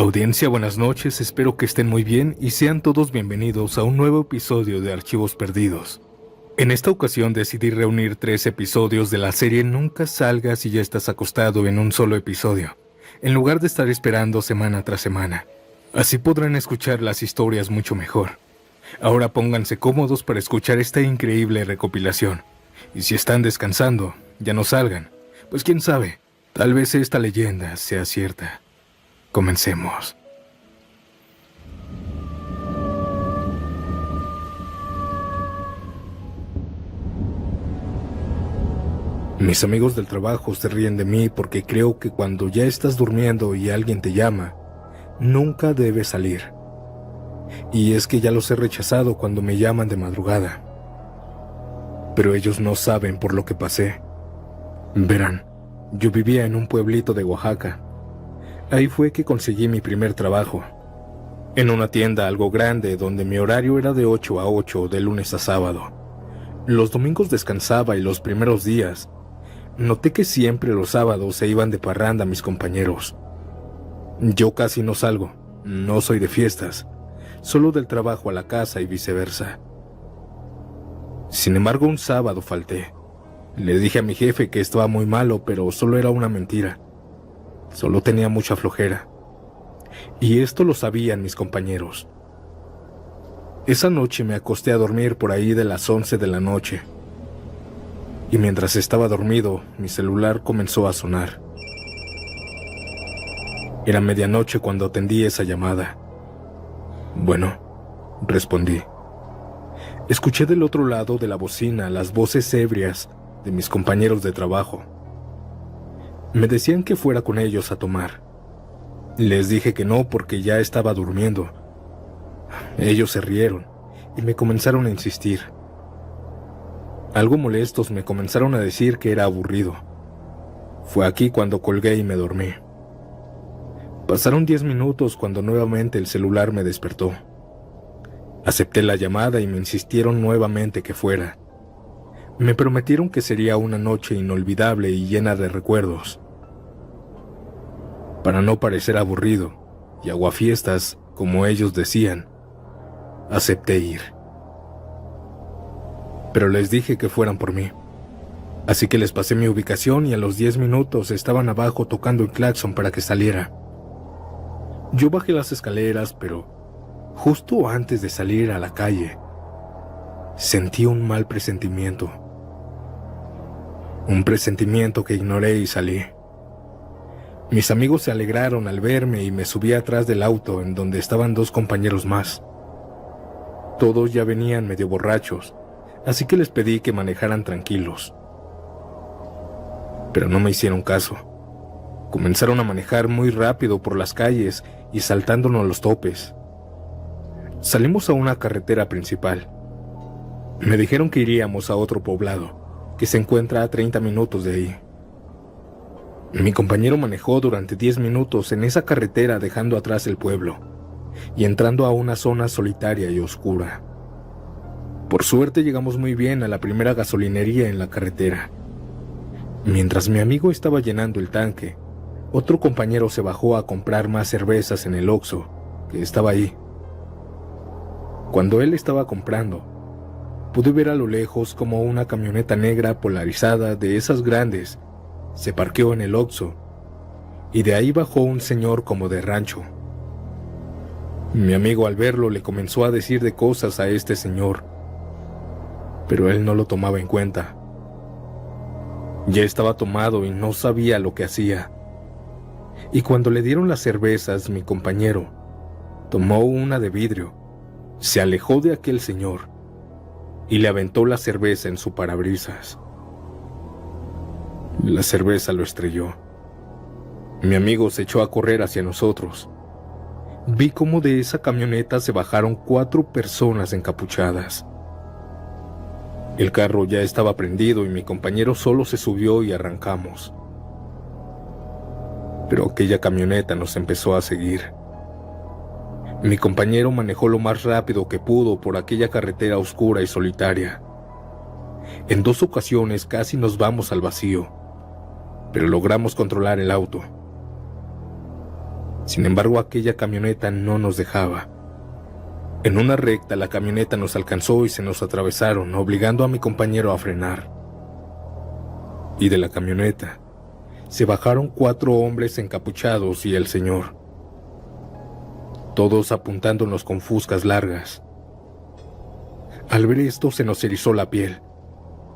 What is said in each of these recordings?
Audiencia, buenas noches, espero que estén muy bien y sean todos bienvenidos a un nuevo episodio de Archivos Perdidos. En esta ocasión decidí reunir 3 episodios de la serie Nunca salgas si ya estás acostado en un solo episodio, en lugar de estar esperando semana tras semana. Así podrán escuchar las historias mucho mejor. Ahora pónganse cómodos para escuchar esta increíble recopilación. Y si están descansando, ya no salgan, pues quién sabe, tal vez esta leyenda sea cierta. Comencemos. Mis amigos del trabajo se ríen de mí porque creo que cuando ya estás durmiendo y alguien te llama, nunca debes salir. Y es que ya los he rechazado cuando me llaman de madrugada. Pero ellos no saben por lo que pasé. Verán, yo vivía en un pueblito de Oaxaca. Ahí fue que conseguí mi primer trabajo, en una tienda algo grande donde mi horario era de 8 a 8 de lunes a sábado. Los domingos descansaba y los primeros días noté que siempre los sábados se iban de parranda mis compañeros. Yo casi no salgo, no soy de fiestas, solo del trabajo a la casa y viceversa. Sin embargo, un sábado falté. Le dije a mi jefe que estaba muy malo, pero solo era una mentira. Solo tenía mucha flojera. Y esto lo sabían mis compañeros. Esa noche me acosté a dormir por ahí de las 11 de la noche. Y mientras estaba dormido, mi celular comenzó a sonar. Era medianoche cuando atendí esa llamada. Bueno, respondí. Escuché del otro lado de la bocina las voces ebrias de mis compañeros de trabajo. Me decían que fuera con ellos a tomar. Les dije que no porque ya estaba durmiendo. Ellos se rieron y me comenzaron a insistir. Algo molestos me comenzaron a decir que era aburrido. Fue aquí cuando colgué y me dormí. Pasaron 10 minutos cuando nuevamente el celular me despertó. Acepté la llamada y me insistieron nuevamente que fuera. Me prometieron que sería una noche inolvidable y llena de recuerdos. Para no parecer aburrido y aguafiestas, como ellos decían, acepté ir. Pero les dije que fueran por mí. Así que les pasé mi ubicación y a los 10 minutos estaban abajo tocando el claxon para que saliera. Yo bajé las escaleras, pero justo antes de salir a la calle, sentí un mal presentimiento. Un presentimiento que ignoré y salí. Mis amigos se alegraron al verme y me subí atrás del auto en donde estaban 2 compañeros más. Todos ya venían medio borrachos, así que les pedí que manejaran tranquilos. Pero no me hicieron caso. Comenzaron a manejar muy rápido por las calles y saltándonos los topes. Salimos a una carretera principal. Me dijeron que iríamos a otro poblado, que se encuentra a 30 minutos de ahí. Mi compañero manejó durante 10 minutos en esa carretera dejando atrás el pueblo y entrando a una zona solitaria y oscura. Por suerte llegamos muy bien a la primera gasolinería en la carretera. Mientras mi amigo estaba llenando el tanque, otro compañero se bajó a comprar más cervezas en el Oxxo, que estaba ahí. Cuando él estaba comprando, pude ver a lo lejos como una camioneta negra polarizada de esas grandes se parqueó en el Oxxo y de ahí bajó un señor como de rancho. Mi amigo al verlo le comenzó a decir de cosas a este señor, pero él no lo tomaba en cuenta. Ya estaba tomado y no sabía lo que hacía. Y cuando le dieron las cervezas, mi compañero tomó una de vidrio, se alejó de aquel señor y le aventó la cerveza en su parabrisas. La cerveza lo estrelló. Mi amigo se echó a correr hacia nosotros. Vi cómo de esa camioneta se bajaron 4 personas encapuchadas. El carro ya estaba prendido y mi compañero solo se subió y arrancamos. Pero aquella camioneta nos empezó a seguir. Mi compañero manejó lo más rápido que pudo por aquella carretera oscura y solitaria. En 2 ocasiones casi nos vamos al vacío, pero logramos controlar el auto. Sin embargo, aquella camioneta no nos dejaba. En una recta, la camioneta nos alcanzó y se nos atravesaron, obligando a mi compañero a frenar. Y de la camioneta se bajaron 4 hombres encapuchados y el señor, todos apuntándonos con fuscas largas. Al ver esto se nos erizó la piel.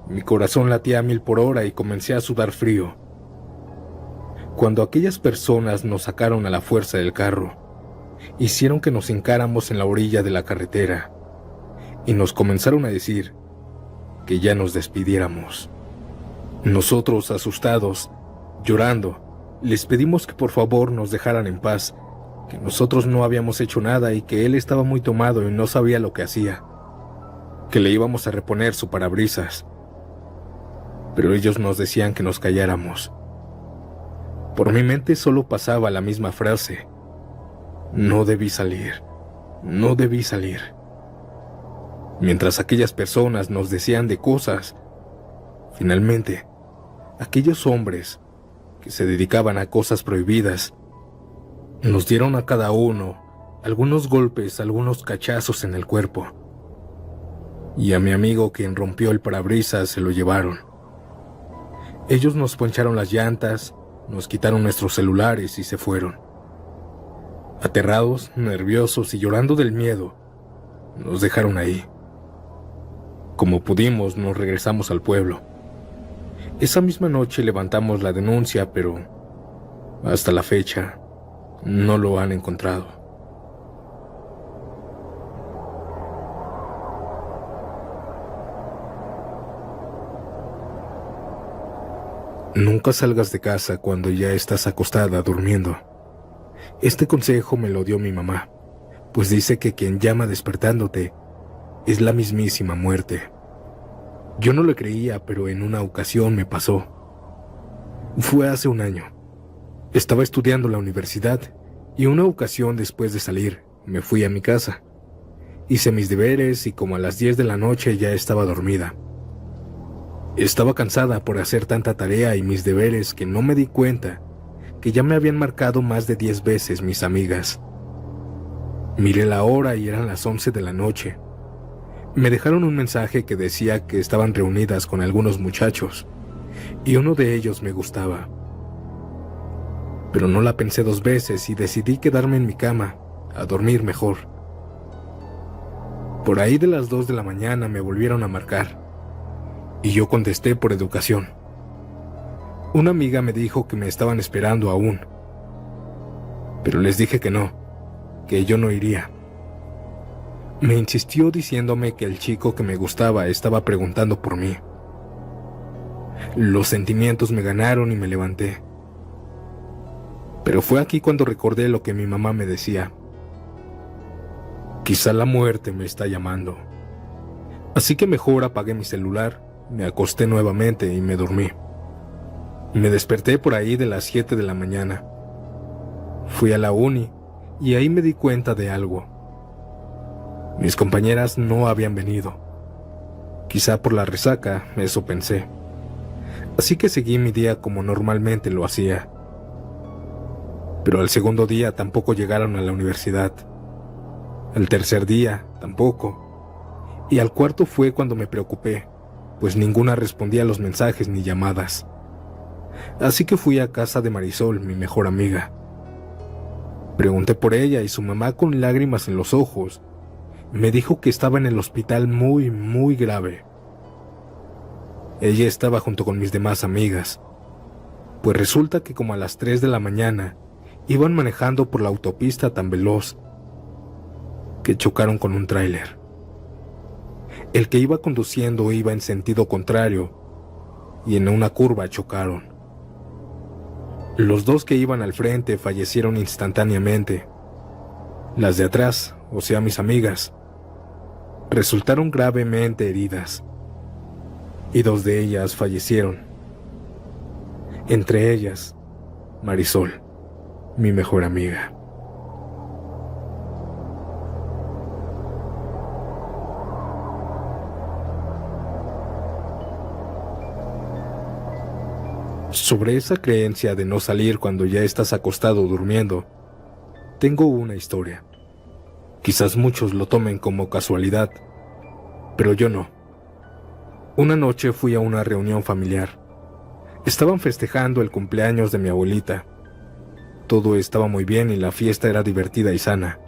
Mi corazón latía a 1000 por hora y comencé a sudar frío. Cuando aquellas personas nos sacaron a la fuerza del carro, hicieron que nos hincáramos en la orilla de la carretera y nos comenzaron a decir que ya nos despidiéramos. Nosotros, asustados, llorando, les pedimos que por favor nos dejaran en paz, que nosotros no habíamos hecho nada y que él estaba muy tomado y no sabía lo que hacía, que le íbamos a reponer su parabrisas. Pero ellos nos decían que nos calláramos. Por mi mente solo pasaba la misma frase: no debí salir, no debí salir. Mientras aquellas personas nos decían de cosas, finalmente, aquellos hombres que se dedicaban a cosas prohibidas nos dieron a cada uno algunos golpes, algunos cachazos en el cuerpo. Y a mi amigo, quien rompió el parabrisas, se lo llevaron. Ellos nos poncharon las llantas, nos quitaron nuestros celulares y se fueron. Aterrados, nerviosos y llorando del miedo, nos dejaron ahí. Como pudimos, nos regresamos al pueblo. Esa misma noche levantamos la denuncia, pero hasta la fecha no lo han encontrado. Nunca salgas de casa cuando ya estás acostada durmiendo. Este consejo me lo dio mi mamá, pues dice que quien llama despertándote es la mismísima muerte. Yo no lo creía, pero en una ocasión me pasó. Fue hace un año. Estaba estudiando en la universidad y una ocasión después de salir me fui a mi casa. Hice mis deberes y como a las 10 de la noche ya estaba dormida. Estaba cansada por hacer tanta tarea y mis deberes que no me di cuenta que ya me habían marcado más de 10 veces mis amigas. Miré la hora y eran las 11 de la noche. Me dejaron un mensaje que decía que estaban reunidas con algunos muchachos y uno de ellos me gustaba. Pero no la pensé 2 veces y decidí quedarme en mi cama a dormir mejor. Por ahí de las 2 de la mañana me volvieron a marcar y yo contesté por educación. Una amiga me dijo que me estaban esperando aún, pero les dije que no, que yo no iría. Me insistió diciéndome que el chico que me gustaba estaba preguntando por mí. Los sentimientos me ganaron y me levanté. Pero fue aquí cuando recordé lo que mi mamá me decía. Quizá la muerte me está llamando. Así que mejor apagué mi celular, me acosté nuevamente y me dormí. Me desperté por ahí de las 7 de la mañana. Fui a la uni y ahí me di cuenta de algo. Mis compañeras no habían venido. Quizá por la resaca, eso pensé. Así que seguí mi día como normalmente lo hacía. Pero al segundo día tampoco llegaron a la universidad. Al tercer día, tampoco. Y al cuarto fue cuando me preocupé, pues ninguna respondía a los mensajes ni llamadas. Así que fui a casa de Marisol, mi mejor amiga. Pregunté por ella y su mamá, con lágrimas en los ojos, me dijo que estaba en el hospital muy, muy grave. Ella estaba junto con mis demás amigas, pues resulta que como a las 3 de la mañana iban manejando por la autopista tan veloz que chocaron con un tráiler. El que iba conduciendo iba en sentido contrario y en una curva chocaron. Los 2 que iban al frente fallecieron instantáneamente. Las de atrás, o sea mis amigas, resultaron gravemente heridas y 2 de ellas fallecieron. Entre ellas, Marisol, mi mejor amiga. Sobre esa creencia de no salir cuando ya estás acostado durmiendo, Tengo una historia. Quizás muchos lo tomen como casualidad, pero yo no. Una noche fui a una reunión familiar. Estaban festejando el cumpleaños de mi abuelita. Todo estaba muy bien y la fiesta era divertida y sana.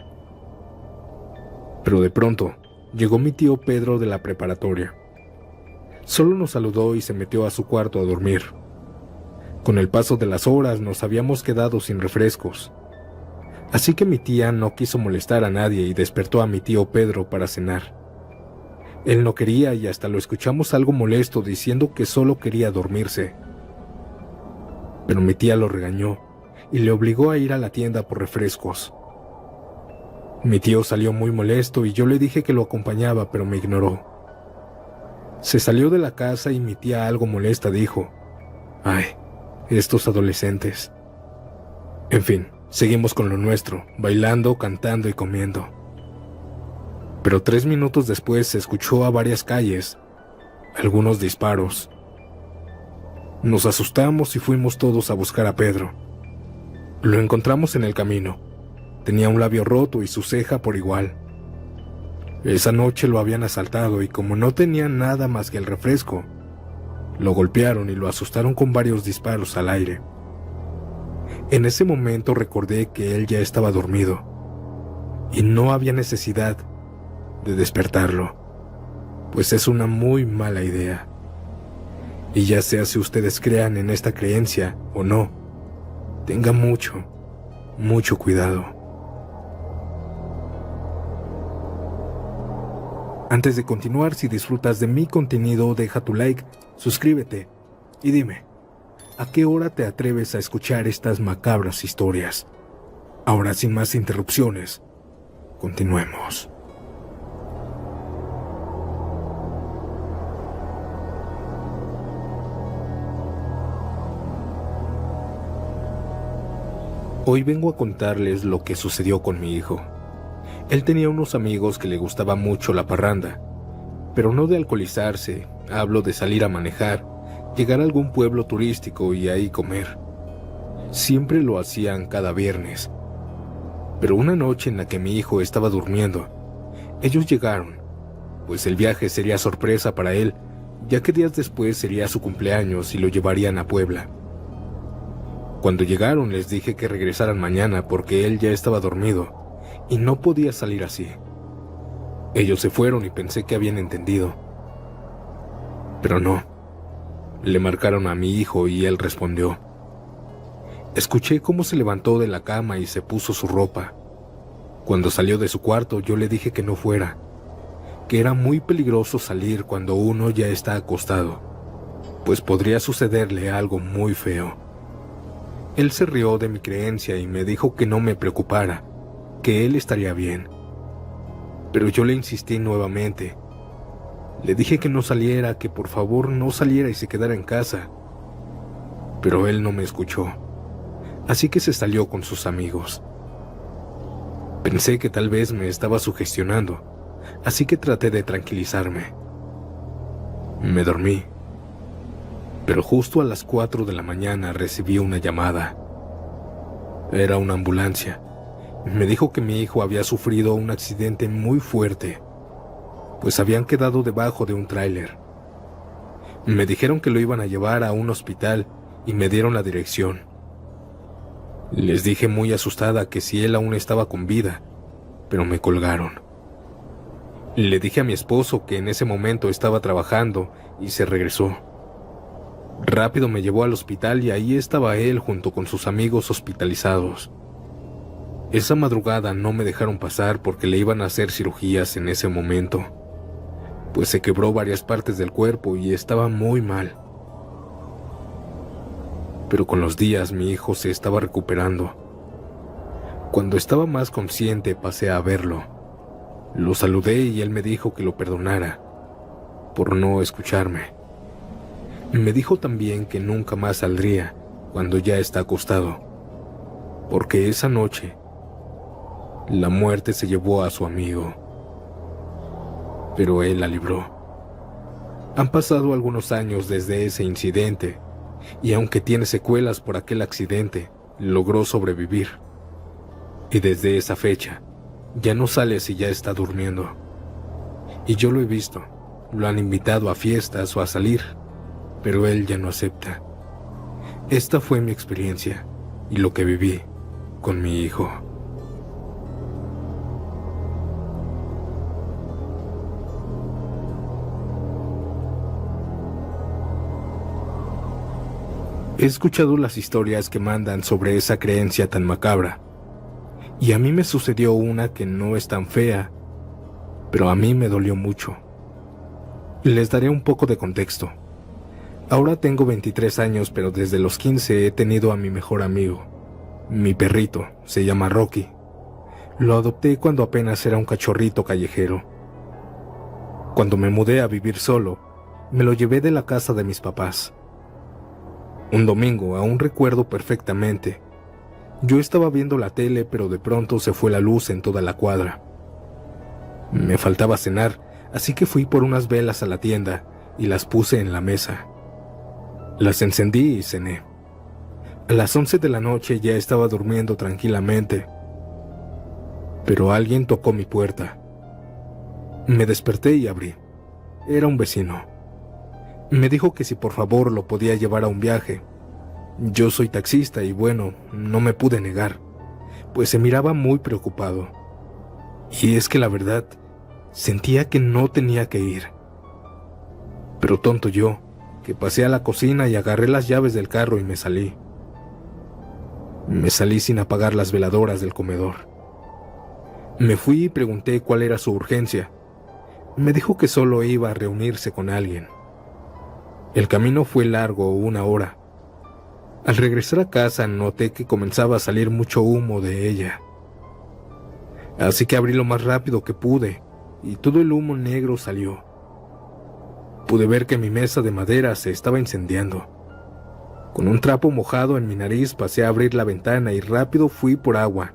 Pero de pronto, llegó mi tío Pedro de la preparatoria. Solo nos saludó y se metió a su cuarto a dormir. Con el paso de las horas nos habíamos quedado sin refrescos. Así que mi tía no quiso molestar a nadie y despertó a mi tío Pedro para cenar. Él no quería y hasta lo escuchamos algo molesto diciendo que solo quería dormirse. Pero mi tía lo regañó y le obligó a ir a la tienda por refrescos. Mi tío salió muy molesto y yo le dije que lo acompañaba, pero me ignoró. Se salió de la casa y mi tía, algo molesta, dijo: «Ay, estos adolescentes». En fin, seguimos con lo nuestro, bailando, cantando y comiendo. Pero 3 minutos después se escuchó a varias calles algunos disparos. Nos asustamos y fuimos todos a buscar a Pedro. Lo encontramos en el camino. Tenía un labio roto y su ceja por igual. Esa noche lo habían asaltado y como no tenía nada más que el refresco, lo golpearon y lo asustaron con varios disparos al aire. En ese momento recordé que él ya estaba dormido y no había necesidad de despertarlo, pues es una muy mala idea. Y ya sea si ustedes crean en esta creencia o no, tengan mucho cuidado. Antes de continuar, si disfrutas de mi contenido, deja tu like, suscríbete y dime, ¿a qué hora te atreves a escuchar estas macabras historias? Ahora, sin más interrupciones, continuemos. Hoy vengo a contarles lo que sucedió con mi hijo. Él tenía unos amigos que le gustaba mucho la parranda, pero no de alcoholizarse, hablo de salir a manejar, llegar a algún pueblo turístico y ahí comer. Siempre lo hacían cada viernes. Pero una noche en la que mi hijo estaba durmiendo, ellos llegaron, pues el viaje sería sorpresa para él, ya que días después sería su cumpleaños y lo llevarían a Puebla. Cuando llegaron les dije que regresaran mañana porque él ya estaba dormido y no podía salir así. Ellos se fueron y pensé que habían entendido. Pero no. Le marcaron a mi hijo y él respondió. Escuché cómo se levantó de la cama y se puso su ropa. Cuando salió de su cuarto yo le dije que no fuera, que era muy peligroso salir cuando uno ya está acostado, pues podría sucederle algo muy feo. Él se rió de mi creencia y me dijo que no me preocupara, que él estaría bien. Pero yo le insistí nuevamente. Le dije que no saliera, que por favor no saliera y se quedara en casa. Pero él no me escuchó, así que se salió con sus amigos. Pensé que tal vez me estaba sugestionando, así que traté de tranquilizarme. Me dormí. Pero justo a las 4 de la mañana recibí una llamada. Era una ambulancia. Me dijo que mi hijo había sufrido un accidente muy fuerte, pues habían quedado debajo de un tráiler. Me dijeron que lo iban a llevar a un hospital y me dieron la dirección. Les dije muy asustada que si él aún estaba con vida, pero me colgaron. Le dije a mi esposo que en ese momento estaba trabajando y se regresó. Rápido me llevó al hospital y ahí estaba él junto con sus amigos hospitalizados. Esa madrugada no me dejaron pasar porque le iban a hacer cirugías en ese momento, pues se quebró varias partes del cuerpo y estaba muy mal. Pero con los días mi hijo se estaba recuperando. Cuando estaba más consciente pasé a verlo. Lo saludé y él me dijo que lo perdonara por no escucharme. Me dijo también que nunca más saldría cuando ya está acostado, porque esa noche la muerte se llevó a su amigo, pero él la libró. Han pasado algunos años desde ese incidente, y aunque tiene secuelas por aquel accidente, logró sobrevivir. Y desde esa fecha, ya no sale si ya está durmiendo. Y yo lo he visto, lo han invitado a fiestas o a salir, pero él ya no acepta. Esta fue mi experiencia y lo que viví con mi hijo. He escuchado las historias que mandan sobre esa creencia tan macabra, y a mí me sucedió una que no es tan fea, pero a mí me dolió mucho. Les daré un poco de contexto. Ahora tengo 23 años, pero desde los 15 he tenido a mi mejor amigo. Mi perrito, se llama Rocky. Lo adopté cuando apenas era un cachorrito callejero. Cuando me mudé a vivir solo, me lo llevé de la casa de mis papás. Un domingo, aún recuerdo perfectamente. Yo estaba viendo la tele, pero de pronto se fue la luz en toda la cuadra. Me faltaba cenar, así que fui por unas velas a la tienda y las puse en la mesa. Las encendí y cené. A las 11 de la noche ya estaba durmiendo tranquilamente, pero alguien tocó mi puerta. Me desperté y abrí. Era un vecino. Me dijo que si por favor lo podía llevar a un viaje. Yo soy taxista y bueno, no me pude negar, pues se miraba muy preocupado. Y es que la verdad, sentía que no tenía que ir. Pero tonto yo, que pasé a la cocina y agarré las llaves del carro y me salí. Me salí sin apagar las veladoras del comedor. Me fui y pregunté cuál era su urgencia. Me dijo que solo iba a reunirse con alguien. El camino fue largo, 1 hora. Al regresar a casa noté que comenzaba a salir mucho humo de ella. Así que abrí lo más rápido que pude y todo el humo negro salió. Pude ver que mi mesa de madera se estaba incendiando. Con un trapo mojado en mi nariz pasé a abrir la ventana y rápido fui por agua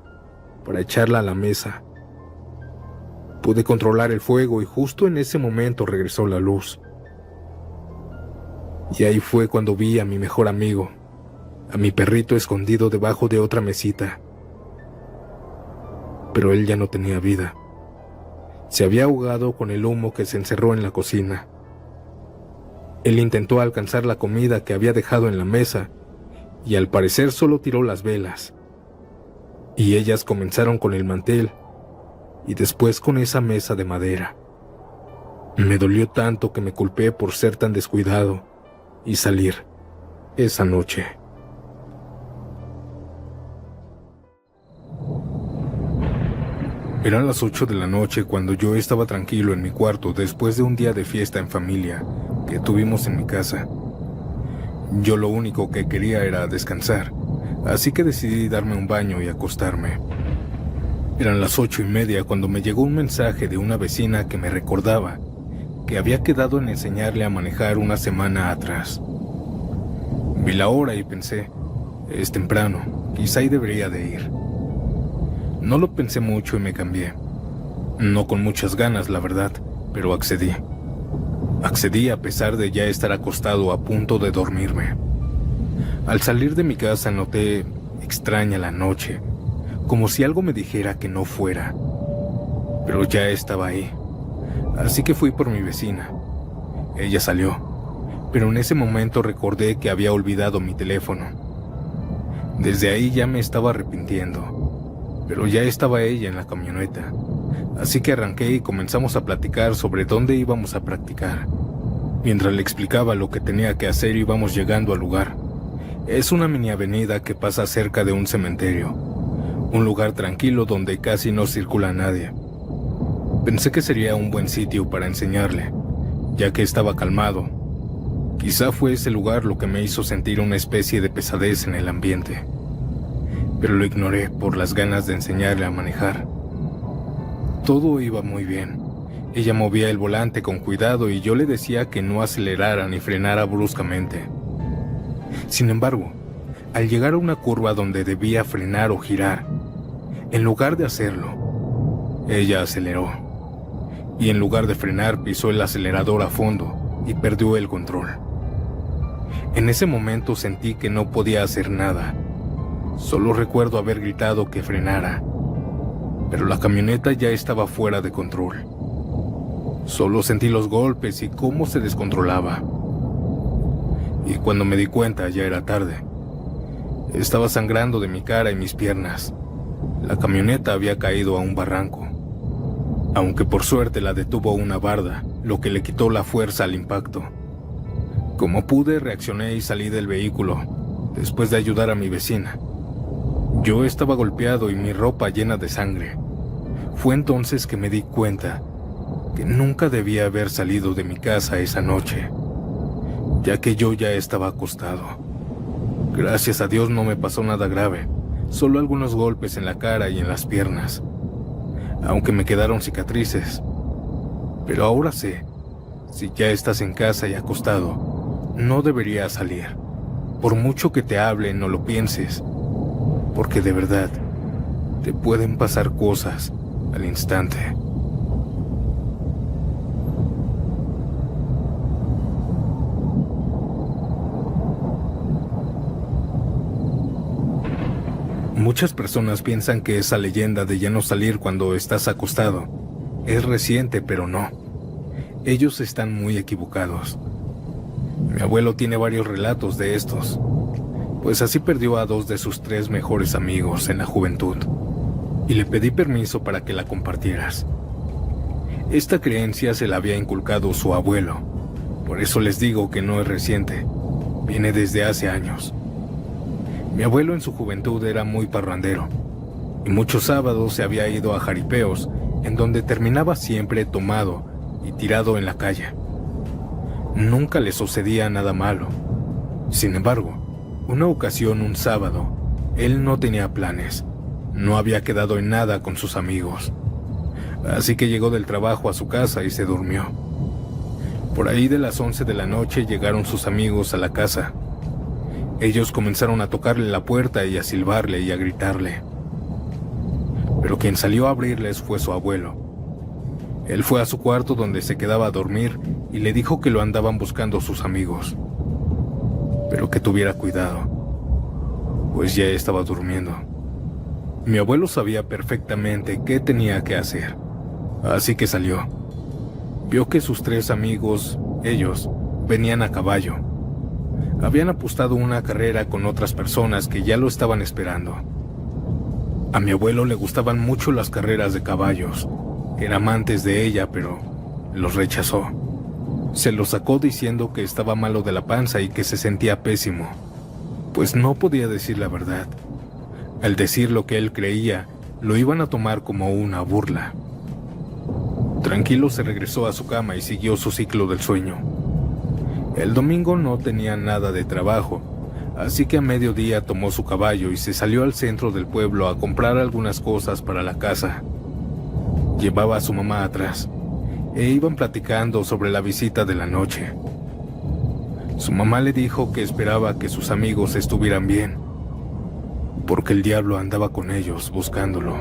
para echarla a la mesa. Pude controlar el fuego y justo en ese momento regresó la luz. Y ahí fue cuando vi a mi mejor amigo, a mi perrito escondido debajo de otra mesita. Pero él ya no tenía vida. Se había ahogado con el humo que se encerró en la cocina. Él intentó alcanzar la comida que había dejado en la mesa y al parecer solo tiró las velas. Y ellas comenzaron con el mantel y después con esa mesa de madera. Me dolió tanto que me culpé por ser tan descuidado y salir esa noche. Eran las 8 de la noche cuando yo estaba tranquilo en mi cuarto después de un día de fiesta en familia que tuvimos en mi casa. Yo lo único que quería era descansar, así que decidí darme un baño y acostarme. Eran las 8:30 cuando me llegó un mensaje de una vecina que me recordaba que había quedado en enseñarle a manejar una semana atrás. Vi la hora y pensé, es temprano, quizá y debería de ir. No lo pensé mucho y me cambié. No con muchas ganas, la verdad, pero accedí. Accedí a pesar de ya estar acostado a punto de dormirme. Al salir de mi casa noté extraña la noche, como si algo me dijera que no fuera. Pero ya estaba ahí, así que fui por mi vecina. Ella salió, pero en ese momento recordé que había olvidado mi teléfono. Desde ahí ya me estaba arrepintiendo, pero ya estaba ella en la camioneta, así que arranqué y comenzamos a platicar sobre dónde íbamos a practicar. Mientras le explicaba lo que tenía que hacer íbamos llegando al lugar. Es una mini avenida que pasa cerca de un cementerio, un lugar tranquilo donde casi no circula nadie. Pensé que sería un buen sitio para enseñarle, ya que estaba calmado. Quizá fue ese lugar lo que me hizo sentir una especie de pesadez en el ambiente, pero lo ignoré por las ganas de enseñarle a manejar. Todo iba muy bien. Ella movía el volante con cuidado y yo le decía que no acelerara ni frenara bruscamente. Sin embargo, al llegar a una curva donde debía frenar o girar, en lugar de hacerlo, ella aceleró. Y en lugar de frenar pisó el acelerador a fondo y perdió el control. En ese momento sentí que no podía hacer nada. Solo recuerdo haber gritado que frenara, pero la camioneta ya estaba fuera de control. Solo sentí los golpes y cómo se descontrolaba. Y cuando me di cuenta ya era tarde. Estaba sangrando de mi cara y mis piernas. La camioneta había caído a un barranco, aunque por suerte la detuvo una barda, lo que le quitó la fuerza al impacto. Como pude, reaccioné y salí del vehículo, después de ayudar a mi vecina. Yo estaba golpeado y mi ropa llena de sangre. Fue entonces que me di cuenta que nunca debía haber salido de mi casa esa noche, ya que yo ya estaba acostado. Gracias a Dios no me pasó nada grave, solo algunos golpes en la cara y en las piernas, aunque me quedaron cicatrices. Pero ahora sé, si ya estás en casa y acostado, no deberías salir, por mucho que te hablen o lo pienses, porque de verdad te pueden pasar cosas al instante. Muchas personas piensan que esa leyenda de ya no salir cuando estás acostado es reciente, pero no. Ellos están muy equivocados. Mi abuelo tiene varios relatos de estos, pues así perdió a 2 de sus 3 mejores amigos en la juventud, y le pedí permiso para que la compartieras. Esta creencia se la había inculcado su abuelo, por eso les digo que no es reciente, viene desde hace años. Mi abuelo en su juventud era muy parrandero, y muchos sábados se había ido a jaripeos, en donde terminaba siempre tomado y tirado en la calle. Nunca le sucedía nada malo. Sin embargo, una ocasión, un sábado, él no tenía planes, no había quedado en nada con sus amigos, así que llegó del trabajo a su casa y se durmió. Por ahí de las 11 de la noche llegaron sus amigos a la casa. Ellos comenzaron a tocarle la puerta y a silbarle y a gritarle. Pero quien salió a abrirles fue su abuelo. Él fue a su cuarto donde se quedaba a dormir y le dijo que lo andaban buscando sus amigos, pero que tuviera cuidado, pues ya estaba durmiendo. Mi abuelo sabía perfectamente qué tenía que hacer, así que salió. Vio que sus 3 amigos, ellos, venían a caballo. Habían apostado una carrera con otras personas que ya lo estaban esperando. A mi abuelo le gustaban mucho las carreras de caballos. Era amantes de ella, pero los rechazó. Se lo sacó diciendo que estaba malo de la panza y que se sentía pésimo, pues no podía decir la verdad. Al decir lo que él creía, lo iban a tomar como una burla. Tranquilo se regresó a su cama y siguió su ciclo del sueño. El domingo no tenía nada de trabajo, así que a mediodía tomó su caballo y se salió al centro del pueblo a comprar algunas cosas para la casa. Llevaba a su mamá atrás, e iban platicando sobre la visita de la noche. Su mamá le dijo que esperaba que sus amigos estuvieran bien, porque el diablo andaba con ellos buscándolo.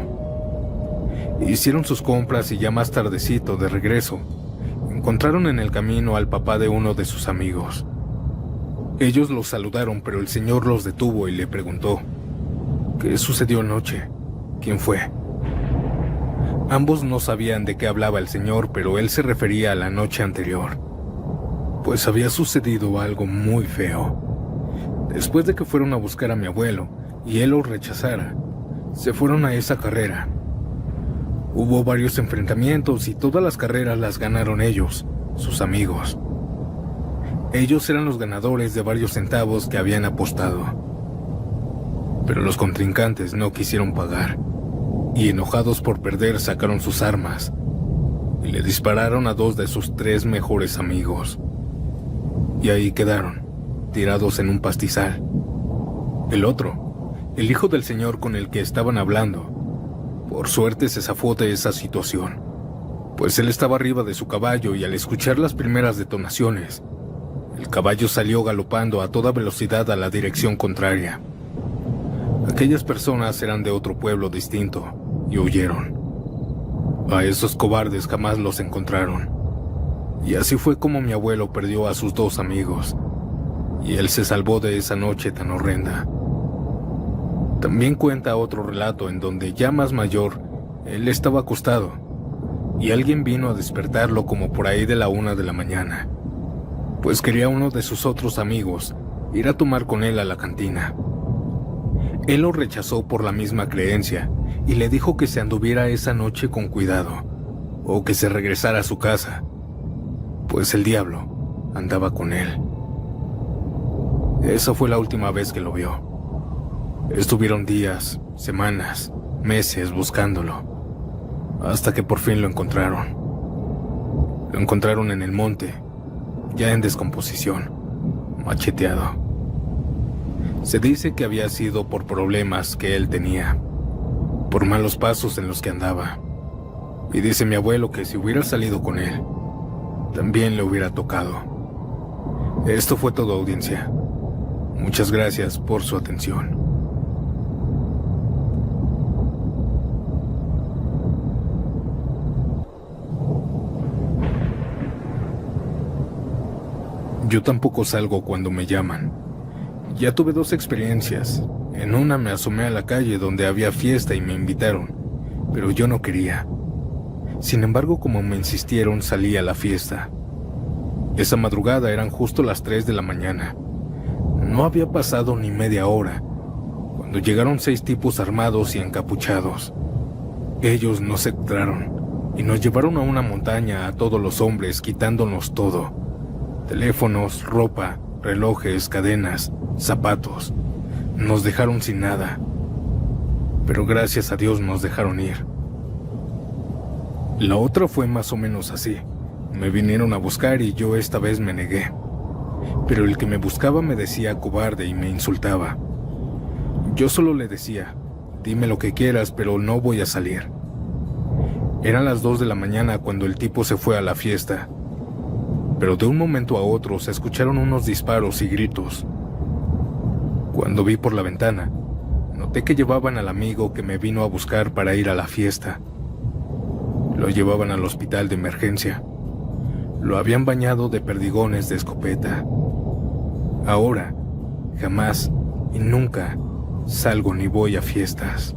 Hicieron sus compras y ya más tardecito, de regreso, encontraron en el camino al papá de uno de sus amigos. Ellos los saludaron, pero el señor los detuvo y le preguntó: ¿qué sucedió anoche? ¿Quién fue? Ambos no sabían de qué hablaba el señor, pero él se refería a la noche anterior, pues había sucedido algo muy feo. Después de que fueron a buscar a mi abuelo y él los rechazara, se fueron a esa carrera. Hubo varios enfrentamientos y todas las carreras las ganaron ellos, sus amigos. Ellos eran los ganadores de varios centavos que habían apostado. Pero los contrincantes no quisieron pagar, y enojados por perder sacaron sus armas y le dispararon a 2 de sus 3 mejores amigos. Y ahí quedaron, tirados en un pastizal. El otro, el hijo del señor con el que estaban hablando, por suerte se zafó de esa situación, pues él estaba arriba de su caballo y al escuchar las primeras detonaciones, el caballo salió galopando a toda velocidad a la dirección contraria. Aquellas personas eran de otro pueblo distinto y huyeron. A esos cobardes jamás los encontraron. Y así fue como mi abuelo perdió a sus 2 amigos, y él se salvó de esa noche tan horrenda. También cuenta otro relato en donde, ya más mayor, Él estaba acostado y alguien vino a despertarlo como por ahí de la 1 de la mañana, pues quería uno de sus otros amigos ir a tomar con él a la cantina. Él lo rechazó por la misma creencia y le dijo que se anduviera esa noche con cuidado o que se regresara a su casa, pues el diablo andaba con él. Esa fue la última vez que lo vio. Estuvieron días, semanas, meses buscándolo, hasta que por fin lo encontraron. Lo encontraron en el monte, ya en descomposición, macheteado. Se dice que había sido por problemas que él tenía, por malos pasos en los que andaba. Y dice mi abuelo que si hubiera salido con él, también le hubiera tocado. Esto fue todo, audiencia. Muchas gracias por su atención. Yo tampoco salgo cuando me llaman. Ya tuve 2 experiencias. En una me asomé a la calle donde había fiesta y me invitaron, pero yo no quería. Sin embargo, como me insistieron, salí a la fiesta. Esa madrugada eran justo las 3 de la mañana. No había pasado ni media hora, cuando llegaron 6 tipos armados y encapuchados. Ellos nos secuestraron y nos llevaron a una montaña a todos los hombres, quitándonos todo: teléfonos, ropa, relojes, cadenas, zapatos. Nos dejaron sin nada, pero gracias a Dios nos dejaron ir. La otra fue más o menos así. Me vinieron a buscar y yo esta vez me negué, pero el que me buscaba me decía cobarde y me insultaba. Yo solo le decía: dime lo que quieras, pero no voy a salir. Eran las 2 de la mañana cuando el tipo se fue a la fiesta, pero de un momento a otro se escucharon unos disparos y gritos. Cuando vi por la ventana, noté que llevaban al amigo que me vino a buscar para ir a la fiesta. Lo llevaban al hospital de emergencia. Lo habían bañado de perdigones de escopeta. Ahora, jamás y nunca salgo ni voy a fiestas.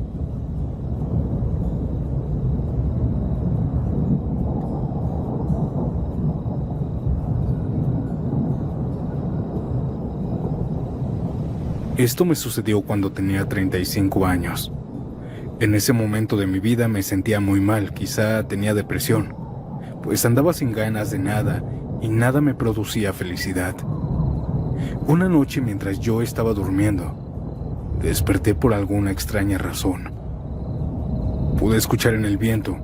Esto me sucedió cuando tenía 35 años. En ese momento de mi vida me sentía muy mal, quizá tenía depresión, pues andaba sin ganas de nada y nada me producía felicidad. Una noche, mientras yo estaba durmiendo, desperté por alguna extraña razón. Pude escuchar en el viento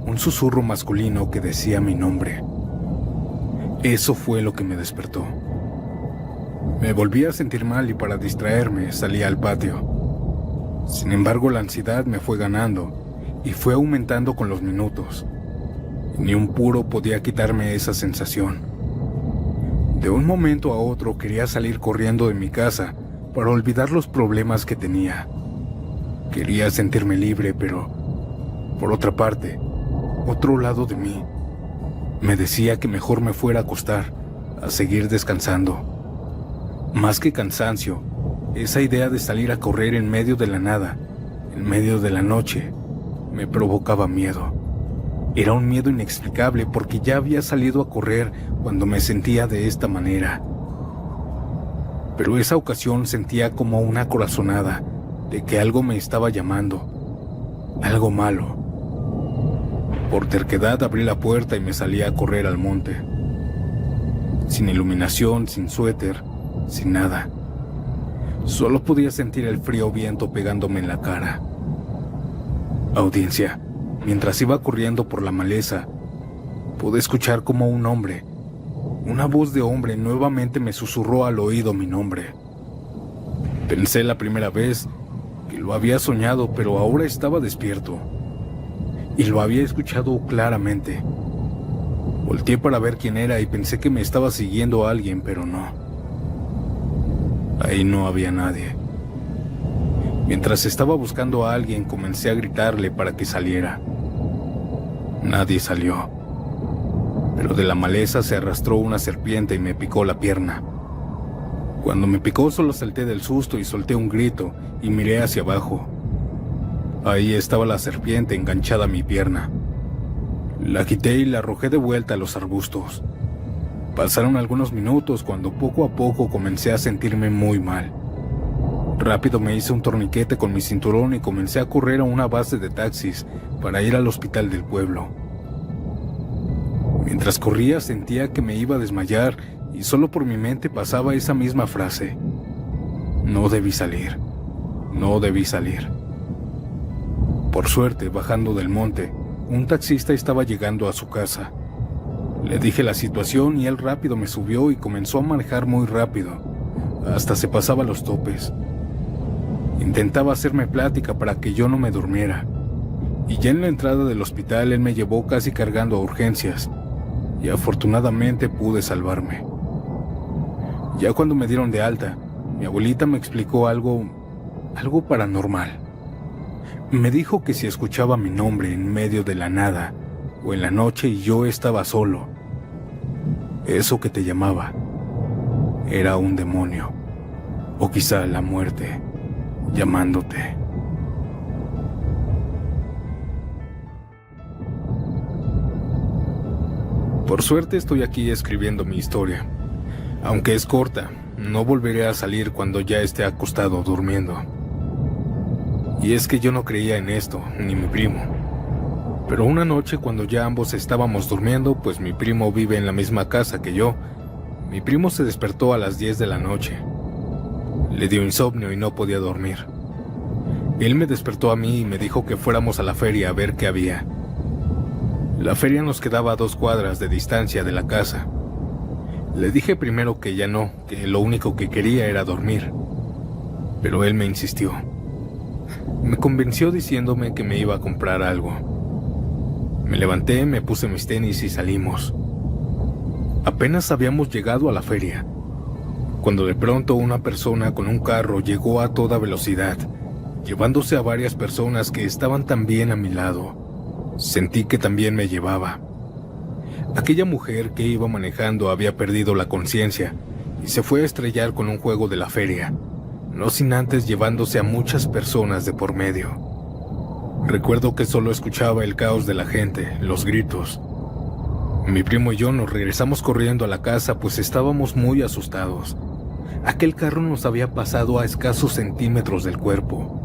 un susurro masculino que decía mi nombre. Eso fue lo que me despertó. Me volví a sentir mal y para distraerme salí al patio. Sin embargo, la ansiedad me fue ganando y fue aumentando con los minutos. Ni un puro podía quitarme esa sensación. De un momento a otro quería salir corriendo de mi casa para olvidar los problemas que tenía. Quería sentirme libre, pero, por otra parte, otro lado de mí me decía que mejor me fuera a acostar, a seguir descansando. Más que cansancio, esa idea de salir a correr en medio de la nada, en medio de la noche, me provocaba miedo. Era un miedo inexplicable porque ya había salido a correr cuando me sentía de esta manera. Pero esa ocasión sentía como una corazonada de que algo me estaba llamando, algo malo. Por terquedad abrí la puerta y me salí a correr al monte. Sin iluminación, sin suéter, sin nada. Solo podía sentir el frío viento pegándome en la cara. Audiencia, mientras iba corriendo por la maleza, pude escuchar como un hombre, una voz de hombre, nuevamente me susurró al oído mi nombre. Pensé la primera vez que lo había soñado, pero ahora estaba despierto y lo había escuchado claramente. Volteé para ver quién era y pensé que me estaba siguiendo a alguien, pero no. Ahí no había nadie. Mientras estaba buscando a alguien, comencé a gritarle para que saliera. Nadie salió. Pero de la maleza se arrastró una serpiente y me picó la pierna. Cuando me picó solo salté del susto y solté un grito y miré hacia abajo. Ahí estaba la serpiente enganchada a mi pierna. La quité y la arrojé de vuelta a los arbustos. Pasaron algunos minutos cuando poco a poco comencé a sentirme muy mal. Rápido me hice un torniquete con mi cinturón y comencé a correr a una base de taxis para ir al hospital del pueblo. Mientras corría sentía que me iba a desmayar y solo por mi mente pasaba esa misma frase: no debí salir, no debí salir. Por suerte, bajando del monte, un taxista estaba llegando a su casa. Le dije la situación y él rápido me subió y comenzó a manejar muy rápido, hasta se pasaba los topes. Intentaba hacerme plática para que yo no me durmiera, y ya en la entrada del hospital él me llevó casi cargando a urgencias, y afortunadamente pude salvarme. Ya cuando me dieron de alta, mi abuelita me explicó algo paranormal. Me dijo que si escuchaba mi nombre en medio de la nada o en la noche y yo estaba solo, eso que te llamaba era un demonio, o quizá la muerte llamándote. Por suerte estoy aquí escribiendo mi historia. Aunque es corta, no volveré a salir cuando ya esté acostado durmiendo. Y es que yo no creía en esto, ni mi primo. Pero una noche cuando ya ambos estábamos durmiendo, pues mi primo vive en la misma casa que yo, mi primo se despertó a las 10 de la noche. Le dio insomnio y no podía dormir. Él me despertó a mí y me dijo que fuéramos a la feria a ver qué había. La feria nos quedaba a 2 cuadras de distancia de la casa. Le dije primero que ya no, que lo único que quería era dormir. Pero él me insistió. Me convenció diciéndome que me iba a comprar algo. Me levanté, me puse mis tenis y salimos. Apenas habíamos llegado a la feria, cuando de pronto una persona con un carro llegó a toda velocidad, llevándose a varias personas que estaban también a mi lado. Sentí que también me llevaba. Aquella mujer que iba manejando había perdido la conciencia y se fue a estrellar con un juego de la feria, no sin antes llevándose a muchas personas de por medio. Recuerdo que solo escuchaba el caos de la gente, los gritos. Mi primo y yo nos regresamos corriendo a la casa, pues estábamos muy asustados. Aquel carro nos había pasado a escasos centímetros del cuerpo.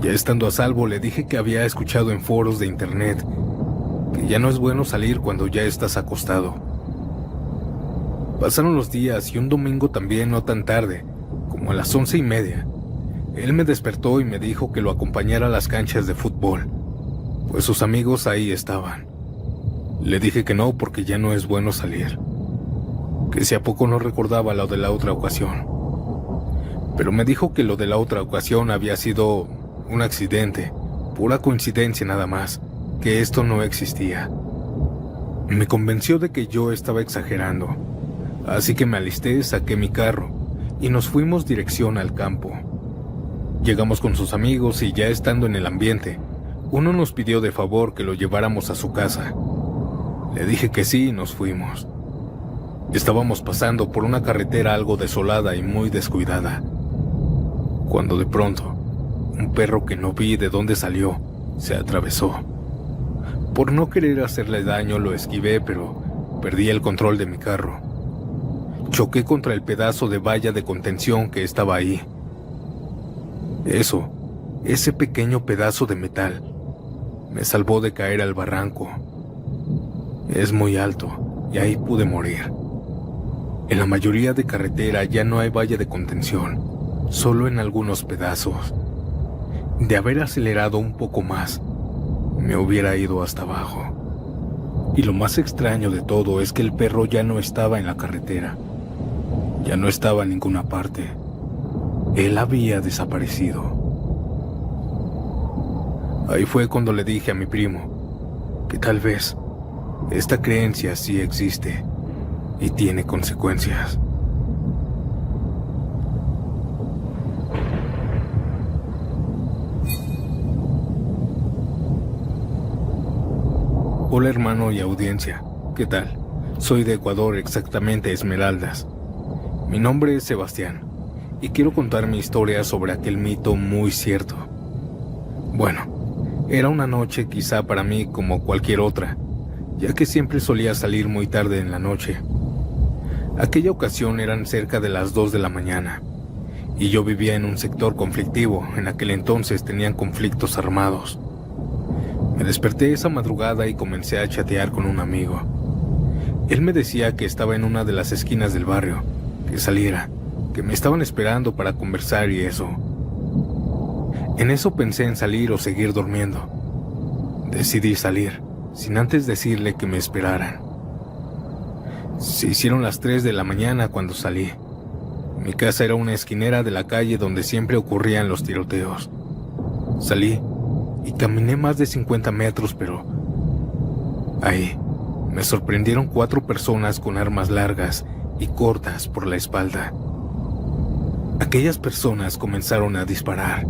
Ya estando a salvo, le dije que había escuchado en foros de internet que ya no es bueno salir cuando ya estás acostado. Pasaron los días y un domingo también no tan tarde, como a las 11:30, él me despertó y me dijo que lo acompañara a las canchas de fútbol, pues sus amigos ahí estaban. Le dije que no porque ya no es bueno salir, que si a poco no recordaba lo de la otra ocasión. Pero me dijo que lo de la otra ocasión había sido un accidente, pura coincidencia nada más, que esto no existía. Me convenció de que yo estaba exagerando, así que me alisté, saqué mi carro y nos fuimos dirección al campo. Llegamos con sus amigos y ya estando en el ambiente, uno nos pidió de favor que lo lleváramos a su casa. Le dije que sí y nos fuimos. Estábamos pasando por una carretera algo desolada y muy descuidada, cuando de pronto, un perro que no vi de dónde salió, se atravesó. Por no querer hacerle daño lo esquivé, pero perdí el control de mi carro. Choqué contra el pedazo de valla de contención que estaba ahí. Ese pequeño pedazo de metal, me salvó de caer al barranco. Es muy alto y ahí pude morir. En la mayoría de carretera ya no hay valla de contención, solo en algunos pedazos. De haber acelerado un poco más, me hubiera ido hasta abajo. Y lo más extraño de todo es que el perro ya no estaba en la carretera. Ya no estaba en ninguna parte. Él había desaparecido. Ahí fue cuando le dije a mi primo que tal vez esta creencia sí existe y tiene consecuencias. Hola hermano y audiencia, ¿qué tal? Soy de Ecuador, exactamente Esmeraldas. Mi nombre es Sebastián y quiero contar mi historia sobre aquel mito muy cierto. Bueno, era una noche quizá para mí como cualquier otra, ya que siempre solía salir muy tarde en la noche. Aquella ocasión eran cerca de las 2 de la mañana, y yo vivía en un sector conflictivo. En aquel entonces tenían conflictos armados. Me desperté esa madrugada y comencé a chatear con un amigo. Él me decía que estaba en una de las esquinas del barrio, que saliera, que me estaban esperando para conversar y eso. En eso pensé en salir o seguir durmiendo. Decidí salir, sin antes decirle que me esperaran. Se hicieron las 3 de la mañana cuando salí. Mi casa era una esquinera de la calle donde siempre ocurrían los tiroteos. Salí y caminé más de 50 metros, pero ahí me sorprendieron 4 personas con armas largas y cortas por la espalda. Aquellas personas comenzaron a disparar.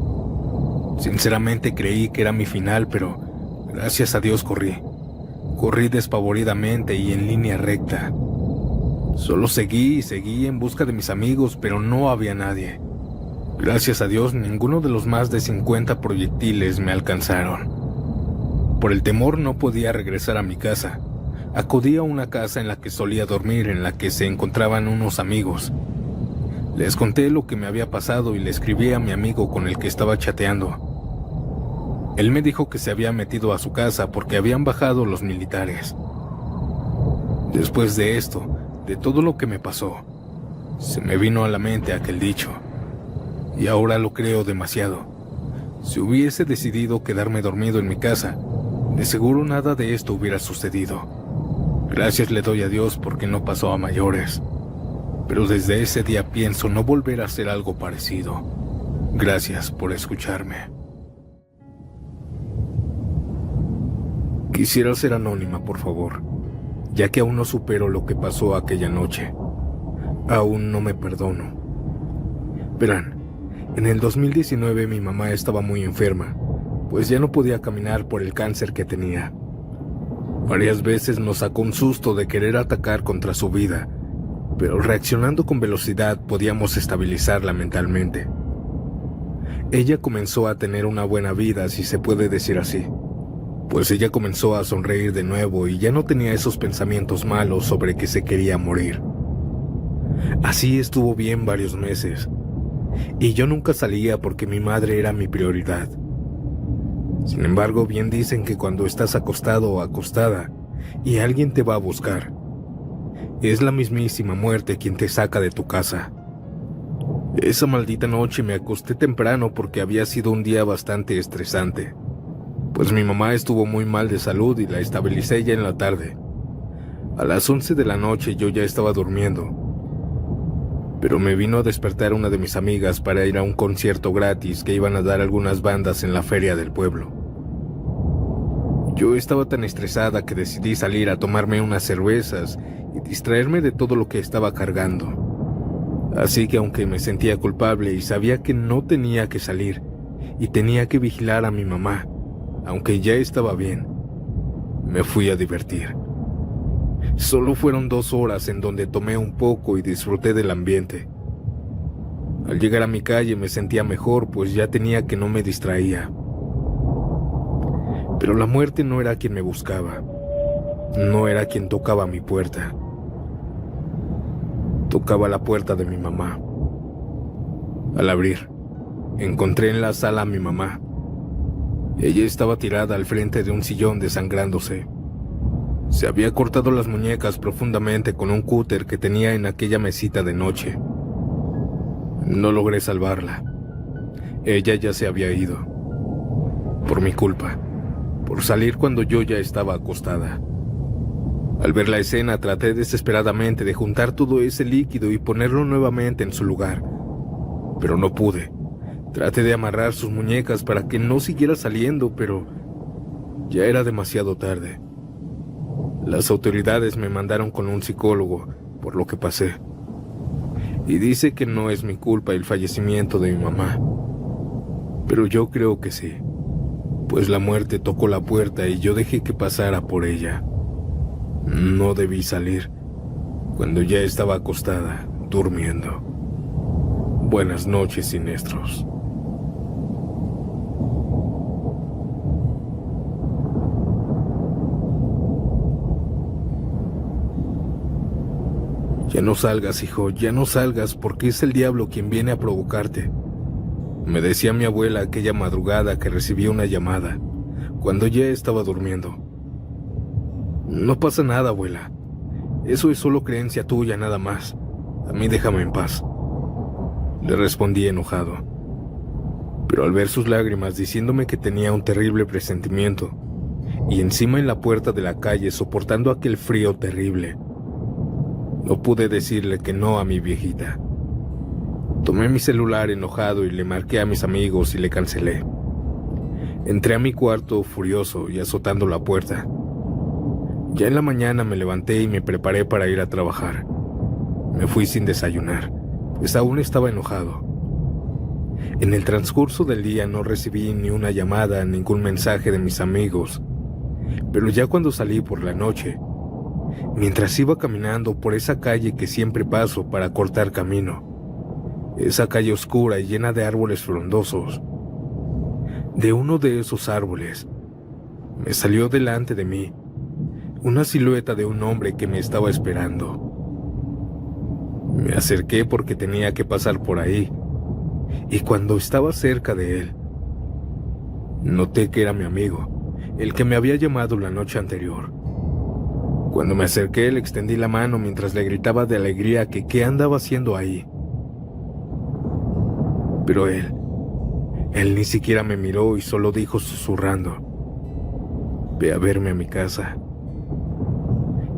Sinceramente creí que era mi final, pero gracias a Dios corrí. Corrí despavoridamente y en línea recta. Solo seguí y seguí en busca de mis amigos, pero no había nadie. Gracias a Dios, ninguno de los más de 50 proyectiles me alcanzaron. Por el temor no podía regresar a mi casa. Acudí a una casa en la que solía dormir, en la que se encontraban unos amigos. Les conté lo que me había pasado y le escribí a mi amigo con el que estaba chateando. Él me dijo que se había metido a su casa porque habían bajado los militares. Después de esto, de todo lo que me pasó, se me vino a la mente aquel dicho, y ahora lo creo demasiado. Si hubiese decidido quedarme dormido en mi casa, de seguro nada de esto hubiera sucedido. Gracias le doy a Dios porque no pasó a mayores, pero desde ese día pienso no volver a hacer algo parecido. Gracias por escucharme. Quisiera ser anónima, por favor, ya que aún no supero lo que pasó aquella noche. Aún no me perdono. Verán, en el 2019 mi mamá estaba muy enferma, pues ya no podía caminar por el cáncer que tenía. Varias veces nos sacó un susto de querer atacar contra su vida, pero reaccionando con velocidad podíamos estabilizarla mentalmente. Ella comenzó a tener una buena vida, si se puede decir así, pues ella comenzó a sonreír de nuevo y ya no tenía esos pensamientos malos sobre que se quería morir. Así estuvo bien varios meses, y yo nunca salía porque mi madre era mi prioridad. Sin embargo, bien dicen que cuando estás acostado o acostada y alguien te va a buscar, es la mismísima muerte quien te saca de tu casa. Esa maldita noche me acosté temprano porque había sido un día bastante estresante, pues mi mamá estuvo muy mal de salud y la estabilicé ya en la tarde. A las 11 de la noche yo ya estaba durmiendo, pero me vino a despertar una de mis amigas para ir a un concierto gratis que iban a dar algunas bandas en la feria del pueblo. Yo estaba tan estresada que decidí salir a tomarme unas cervezas y distraerme de todo lo que estaba cargando. Así que aunque me sentía culpable y sabía que no tenía que salir y tenía que vigilar a mi mamá, aunque ya estaba bien, me fui a divertir. Solo fueron 2 horas en donde tomé un poco y disfruté del ambiente. Al llegar a mi calle me sentía mejor, pues ya tenía que no me distraía. Pero la muerte no era quien me buscaba. No era quien tocaba mi puerta. Tocaba la puerta de mi mamá. Al abrir, encontré en la sala a mi mamá. Ella estaba tirada al frente de un sillón desangrándose. Se había cortado las muñecas profundamente con un cúter que tenía en aquella mesita de noche. No logré salvarla. Ella ya se había ido. Por mi culpa. Por salir cuando yo ya estaba acostada. Al ver la escena traté desesperadamente de juntar todo ese líquido y ponerlo nuevamente en su lugar. Pero no pude. Traté de amarrar sus muñecas para que no siguiera saliendo, pero ya era demasiado tarde. Las autoridades me mandaron con un psicólogo por lo que pasé. Y dice que no es mi culpa el fallecimiento de mi mamá. Pero yo creo que sí, pues la muerte tocó la puerta y yo dejé que pasara por ella. No debí salir cuando ya estaba acostada, durmiendo. Buenas noches, siniestros. Ya no salgas, hijo, ya no salgas, porque es el diablo quien viene a provocarte. Me decía mi abuela aquella madrugada que recibí una llamada, cuando ya estaba durmiendo. No pasa nada, abuela. Eso es solo creencia tuya, nada más. A mí déjame en paz. Le respondí enojado. Pero al ver sus lágrimas diciéndome que tenía un terrible presentimiento, y encima en la puerta de la calle soportando aquel frío terrible, no pude decirle que no a mi viejita. Tomé mi celular enojado y le marqué a mis amigos y le cancelé. Entré a mi cuarto furioso y azotando la puerta. Ya en la mañana me levanté y me preparé para ir a trabajar. Me fui sin desayunar, pues aún estaba enojado. En el transcurso del día no recibí ni una llamada, ningún mensaje de mis amigos, pero ya cuando salí por la noche, mientras iba caminando por esa calle que siempre paso para cortar camino, esa calle oscura y llena de árboles frondosos, de uno de esos árboles me salió delante de mí una silueta de un hombre que me estaba esperando. Me acerqué porque tenía que pasar por ahí, y cuando estaba cerca de él, noté que era mi amigo, el que me había llamado la noche anterior. Cuando me acerqué le extendí la mano mientras le gritaba de alegría que qué andaba haciendo ahí. Pero él ni siquiera me miró y solo dijo susurrando: ve a verme a mi casa.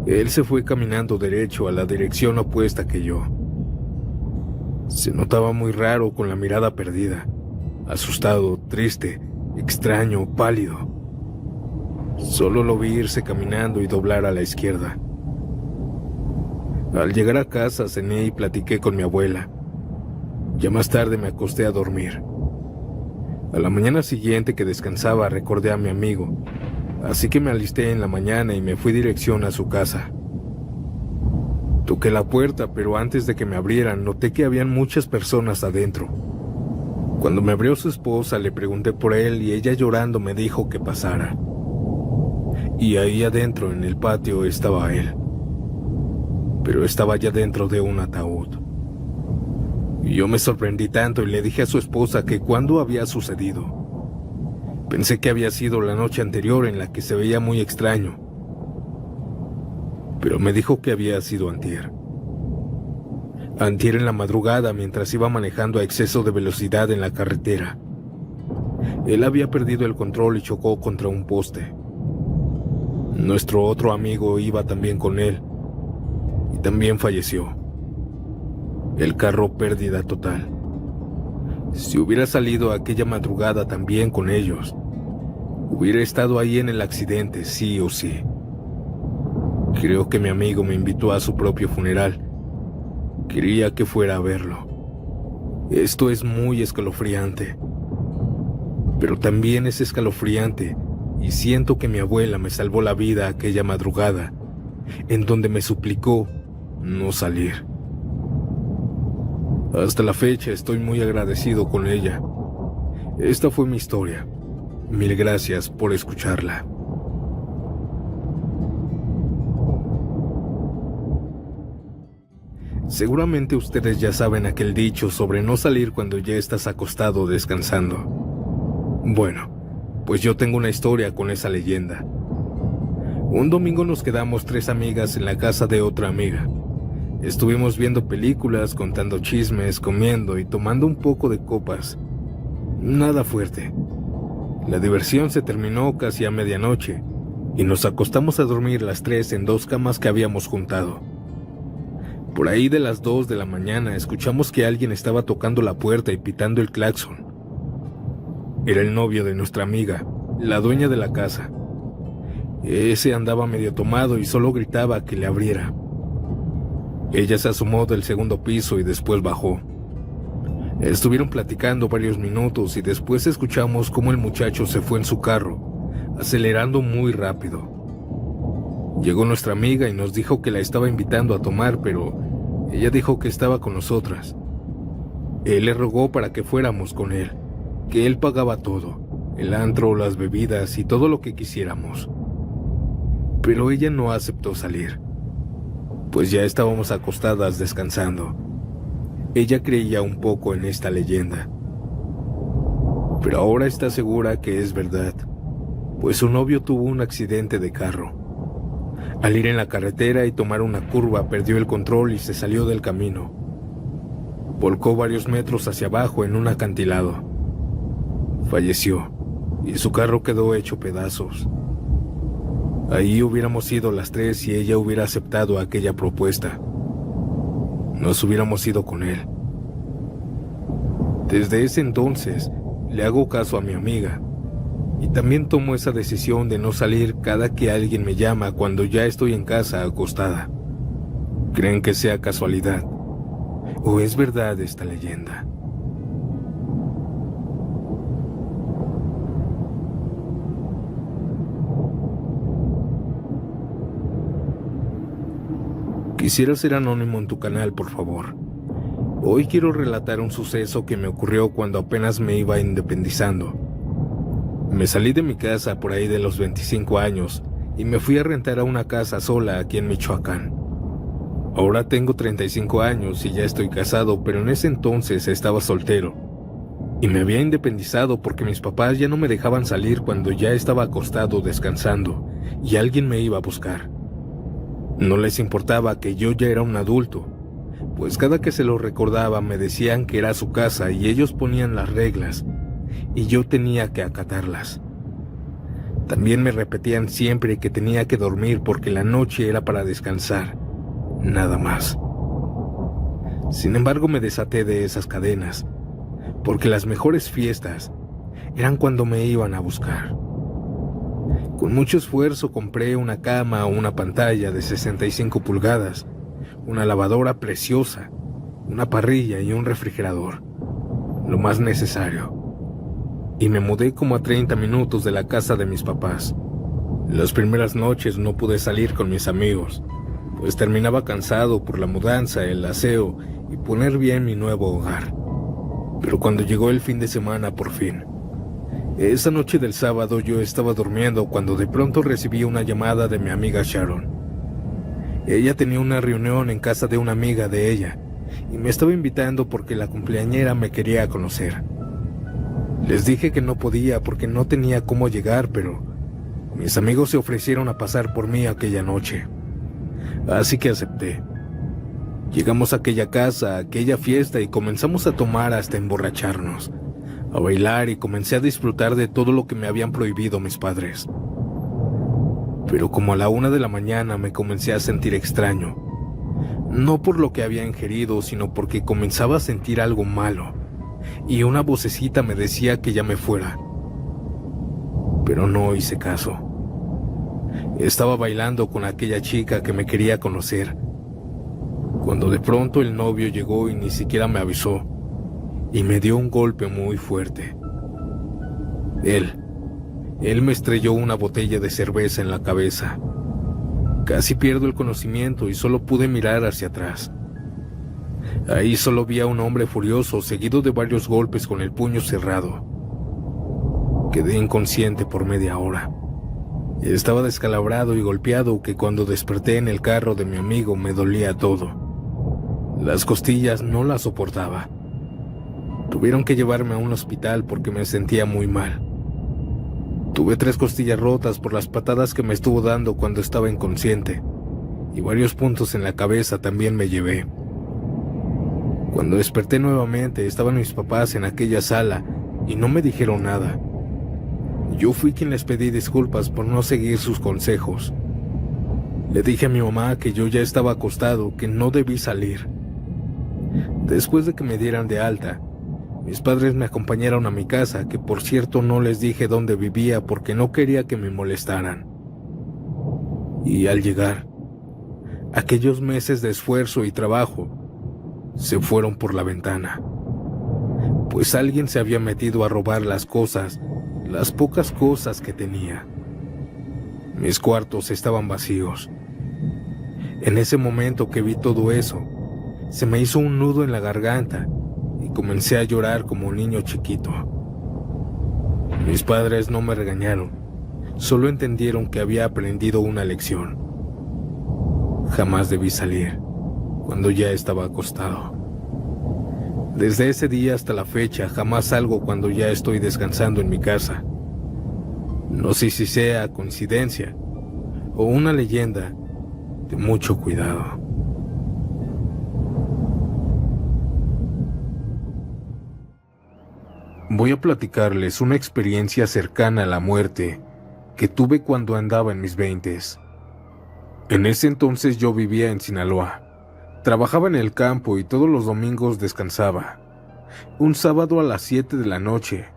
Él se fue caminando derecho a la dirección opuesta que yo. Se notaba muy raro, con la mirada perdida, asustado, triste, extraño, pálido. Solo lo vi irse caminando y doblar a la izquierda. Al llegar a casa cené y platiqué con mi abuela. Ya más tarde me acosté a dormir. A la mañana siguiente que descansaba recordé a mi amigo, así que me alisté en la mañana y me fui dirección a su casa. Toqué la puerta, pero antes de que me abrieran noté que habían muchas personas adentro. Cuando me abrió su esposa le pregunté por él y ella llorando me dijo que pasara. Y ahí adentro en el patio estaba él, pero estaba ya dentro de un ataúd. Y yo me sorprendí tanto y le dije a su esposa que cuándo había sucedido. Pensé que había sido la noche anterior en la que se veía muy extraño, pero me dijo que había sido antier. Antier en la madrugada mientras iba manejando a exceso de velocidad en la carretera. Él había perdido el control y chocó contra un poste. Nuestro otro amigo iba también con él y también falleció. El carro pérdida total. Si hubiera salido aquella madrugada también con ellos, hubiera estado ahí en el accidente, sí o sí. Creo que mi amigo me invitó a su propio funeral. Quería que fuera a verlo. Esto es muy escalofriante. Pero también es escalofriante y siento que mi abuela me salvó la vida aquella madrugada, en donde me suplicó no salir. Hasta la fecha estoy muy agradecido con ella. Esta fue mi historia. Mil gracias por escucharla. Seguramente ustedes ya saben aquel dicho sobre no salir cuando ya estás acostado descansando. Bueno, pues yo tengo una historia con esa leyenda. Un domingo nos quedamos 3 amigas en la casa de otra amiga. Estuvimos viendo películas, contando chismes, comiendo y tomando un poco de copas. Nada fuerte. La diversión se terminó casi a medianoche y nos acostamos a dormir las 3 en 2 camas que habíamos juntado. Por ahí de las 2 de la mañana escuchamos que alguien estaba tocando la puerta y pitando el claxon. Era el novio de nuestra amiga, la dueña de la casa. Ese andaba medio tomado y solo gritaba que le abriera. Ella se asomó del segundo piso y después bajó. Estuvieron platicando varios minutos y después escuchamos cómo el muchacho se fue en su carro, acelerando muy rápido. Llegó nuestra amiga y nos dijo que la estaba invitando a tomar, pero ella dijo que estaba con nosotras. Él le rogó para que fuéramos con él, que él pagaba todo, el antro, las bebidas y todo lo que quisiéramos. Pero ella no aceptó salir. pues ya estábamos acostadas descansando. Ella creía un poco en esta leyenda, pero ahora está segura que es verdad, pues su novio tuvo un accidente de carro. Al ir en la carretera y tomar una curva, perdió el control y se salió del camino. Volcó varios metros hacia abajo en un acantilado. Falleció y su carro quedó hecho pedazos. Ahí hubiéramos ido las tres si ella hubiera aceptado aquella propuesta. Nos hubiéramos ido con él. Desde ese entonces, le hago caso a mi amiga y también tomo esa decisión de no salir cada que alguien me llama cuando ya estoy en casa acostada. ¿Creen que sea casualidad? ¿O es verdad esta leyenda? Quisiera ser anónimo en tu canal, por favor. Hoy quiero relatar un suceso que me ocurrió cuando apenas me iba independizando. Me salí de mi casa por ahí de los 25 años y me fui a rentar a una casa sola aquí en Michoacán. Ahora tengo 35 años y ya estoy casado, pero en ese entonces estaba soltero. Y me había independizado porque mis papás ya no me dejaban salir cuando ya estaba acostado descansando y alguien me iba a buscar. No les importaba que yo ya era un adulto, pues cada que se lo recordaba me decían que era su casa y ellos ponían las reglas, y yo tenía que acatarlas. También me repetían siempre que tenía que dormir porque la noche era para descansar, nada más. Sin embargo, me desaté de esas cadenas, porque las mejores fiestas eran cuando me iban a buscar. Con mucho esfuerzo compré una cama o una pantalla de 65 pulgadas, una lavadora preciosa, una parrilla y un refrigerador, lo más necesario. Y me mudé como a 30 minutos de la casa de mis papás. Las primeras noches no pude salir con mis amigos, pues terminaba cansado por la mudanza, el aseo y poner bien mi nuevo hogar. Pero cuando llegó el fin de semana por fin, esa noche del sábado yo estaba durmiendo cuando de pronto recibí una llamada de mi amiga Sharon. Ella tenía una reunión en casa de una amiga de ella y me estaba invitando porque la cumpleañera me quería conocer. Les dije que no podía porque no tenía cómo llegar, pero mis amigos se ofrecieron a pasar por mí aquella noche. Así que acepté. Llegamos a aquella casa, a aquella fiesta y comenzamos a tomar hasta emborracharnos, a bailar y comencé a disfrutar de todo lo que me habían prohibido mis padres. Pero como a la 1 de la mañana me comencé a sentir extraño, no por lo que había ingerido, sino porque comenzaba a sentir algo malo, y una vocecita me decía que ya me fuera. Pero no hice caso. Estaba bailando con aquella chica que me quería conocer, cuando de pronto el novio llegó y ni siquiera me avisó, y me dio un golpe muy fuerte. Él me estrelló una botella de cerveza en la cabeza. Casi pierdo el conocimiento y solo pude mirar hacia atrás. Ahí solo vi a un hombre furioso seguido de varios golpes con el puño cerrado. Quedé inconsciente por media hora. Estaba descalabrado y golpeado que cuando desperté en el carro de mi amigo me dolía todo. Las costillas no las soportaba. Tuvieron que llevarme a un hospital porque me sentía muy mal. Tuve 3 costillas rotas por las patadas que me estuvo dando cuando estaba inconsciente, y varios puntos en la cabeza también me llevé. Cuando desperté nuevamente estaban mis papás en aquella sala y no me dijeron nada. Yo fui quien les pedí disculpas por no seguir sus consejos. Le dije a mi mamá que yo ya estaba acostado, que no debí salir. Después de que me dieran de alta, mis padres me acompañaron a mi casa, que por cierto no les dije dónde vivía porque no quería que me molestaran. Y al llegar, aquellos meses de esfuerzo y trabajo se fueron por la ventana, pues alguien se había metido a robar las cosas, las pocas cosas que tenía. Mis cuartos estaban vacíos. En ese momento que vi todo eso, se me hizo un nudo en la garganta y comencé a llorar como un niño chiquito. Mis padres no me regañaron, solo entendieron que había aprendido una lección. Jamás debí salir cuando ya estaba acostado. Desde ese día hasta la fecha jamás salgo cuando ya estoy descansando en mi casa. No sé si sea coincidencia o una leyenda de mucho cuidado. Voy a platicarles una experiencia cercana a la muerte que tuve cuando andaba en mis 20s. En ese entonces yo vivía en Sinaloa. Trabajaba en el campo y todos los domingos descansaba. Un sábado a las 7 de la noche,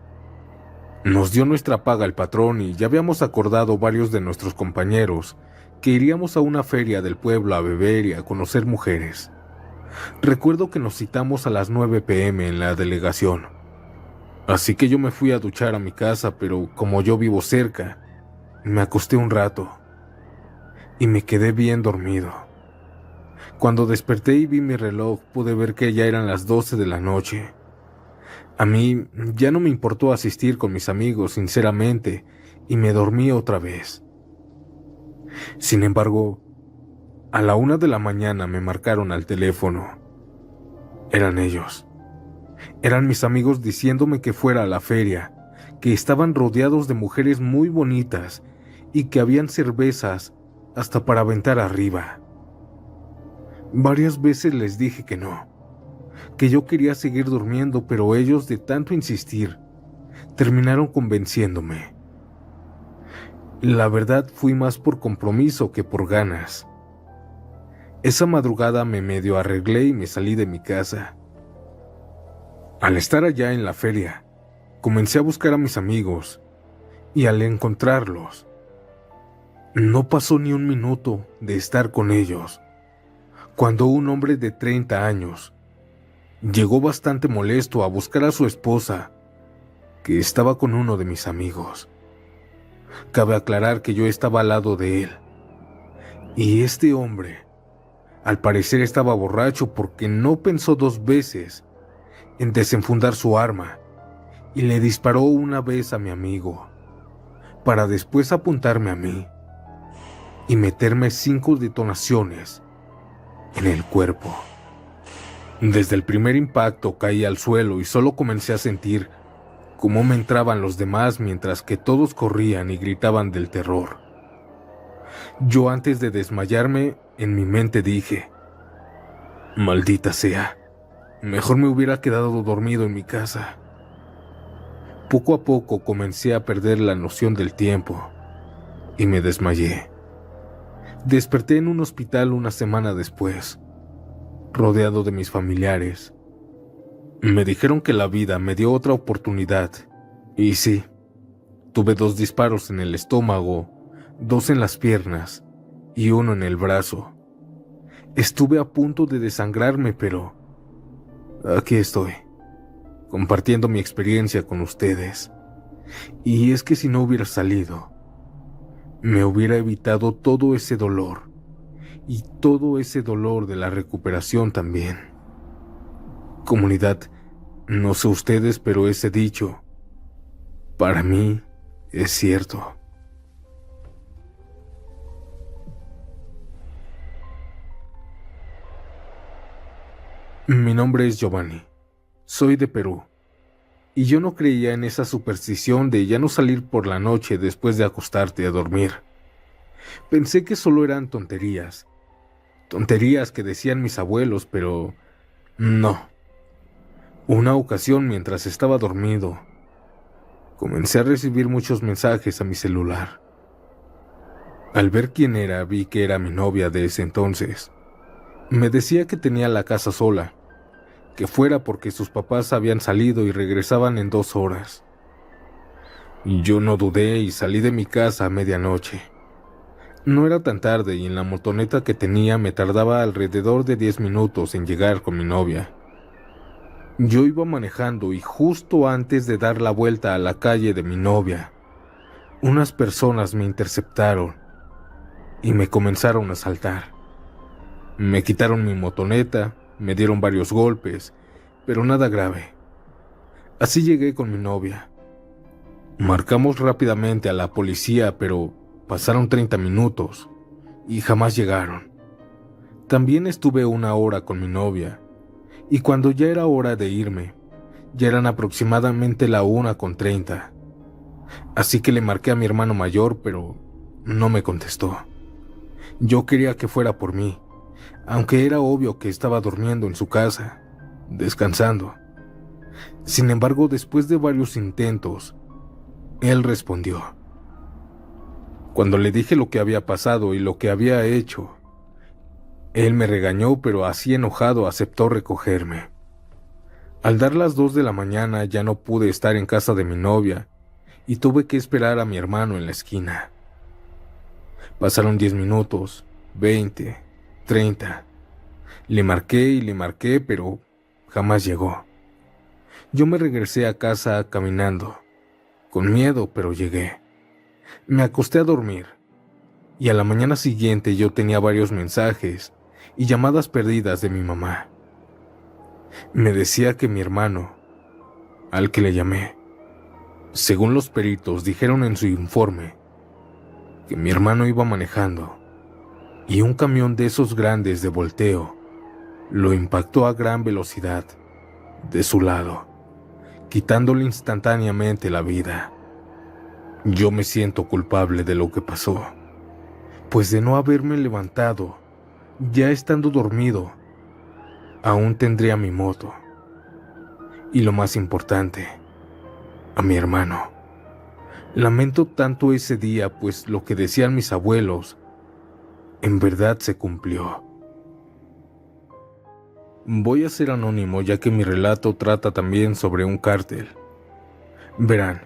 nos dio nuestra paga el patrón y ya habíamos acordado varios de nuestros compañeros que iríamos a una feria del pueblo a beber y a conocer mujeres. Recuerdo que nos citamos a las 9 p.m. en la delegación. Así que yo me fui a duchar a mi casa, pero como yo vivo cerca, me acosté un rato y me quedé bien dormido. Cuando desperté y vi mi reloj, pude ver que ya eran las 12 de la noche. A mí ya no me importó asistir con mis amigos, sinceramente, y me dormí otra vez. Sin embargo, a la 1 de la mañana me marcaron al teléfono. Eran ellos. Eran mis amigos diciéndome que fuera a la feria, que estaban rodeados de mujeres muy bonitas y que habían cervezas hasta para aventar arriba. Varias veces les dije que no, que yo quería seguir durmiendo, pero ellos, de tanto insistir, terminaron convenciéndome. La verdad, fui más por compromiso que por ganas. Esa madrugada me medio arreglé y me salí de mi casa. Al estar allá en la feria, comencé a buscar a mis amigos, y al encontrarlos, no pasó ni un minuto de estar con ellos, cuando un hombre de 30 años llegó bastante molesto a buscar a su esposa, que estaba con uno de mis amigos. Cabe aclarar que yo estaba al lado de él, y este hombre, al parecer, estaba borracho porque no pensó dos veces en desenfundar su arma y le disparó una vez a mi amigo, para después apuntarme a mí y meterme 5 detonaciones en el cuerpo. Desde el primer impacto caí al suelo y solo comencé a sentir cómo me entraban los demás mientras que todos corrían y gritaban del terror. Yo, antes de desmayarme, en mi mente dije: maldita sea, mejor me hubiera quedado dormido en mi casa. Poco a poco comencé a perder la noción del tiempo y me desmayé. Desperté en un hospital una semana después, rodeado de mis familiares. Me dijeron que la vida me dio otra oportunidad, y sí, tuve 2 disparos en el estómago, 2 en las piernas y 1 en el brazo. Estuve a punto de desangrarme, pero aquí estoy, compartiendo mi experiencia con ustedes. Y es que si no hubiera salido, me hubiera evitado todo ese dolor, y todo ese dolor de la recuperación también. Comunidad, no sé ustedes, pero ese dicho, para mí, es cierto. Mi nombre es Giovanni. Soy de Perú. Y yo no creía en esa superstición de ya no salir por la noche después de acostarte a dormir. Pensé que solo eran tonterías. Tonterías que decían mis abuelos, pero no. Una ocasión, mientras estaba dormido, comencé a recibir muchos mensajes a mi celular. Al ver quién era, vi que era mi novia de ese entonces. Me decía que tenía la casa sola, que fuera porque sus papás habían salido y regresaban en 2 horas. Y yo no dudé y salí de mi casa a medianoche. No era tan tarde y en la motoneta que tenía me tardaba alrededor de 10 minutos en llegar con mi novia. Yo iba manejando y justo antes de dar la vuelta a la calle de mi novia, unas personas me interceptaron y me comenzaron a asaltar. Me quitaron mi motoneta, me dieron varios golpes, pero nada grave. Así llegué con mi novia. Marcamos rápidamente a la policía, pero pasaron 30 minutos y jamás llegaron. También estuve 1 hora con mi novia, y cuando ya era hora de irme, ya eran aproximadamente la 1:30. Así que le marqué a mi hermano mayor, pero no me contestó. Yo quería que fuera por mí, aunque era obvio que estaba durmiendo en su casa, descansando. Sin embargo, después de varios intentos, él respondió. Cuando le dije lo que había pasado y lo que había hecho, él me regañó, pero así enojado aceptó recogerme. Al dar las 2 de la mañana ya no pude estar en casa de mi novia y tuve que esperar a mi hermano en la esquina. Pasaron 10 minutos, 20, 30. Le marqué y le marqué, pero jamás llegó. Yo me regresé a casa caminando, con miedo, pero llegué. Me acosté a dormir, y a la mañana siguiente yo tenía varios mensajes y llamadas perdidas de mi mamá. Me decía que mi hermano, al que le llamé, según los peritos dijeron en su informe, que mi hermano iba manejando y un camión de esos grandes de volteo lo impactó a gran velocidad de su lado, quitándole instantáneamente la vida. Yo me siento culpable de lo que pasó, pues de no haberme levantado, ya estando dormido, aún tendría mi moto. Y lo más importante, a mi hermano. Lamento tanto ese día, pues lo que decían mis abuelos, en verdad se cumplió. Voy a ser anónimo ya que mi relato trata también sobre un cártel. Verán,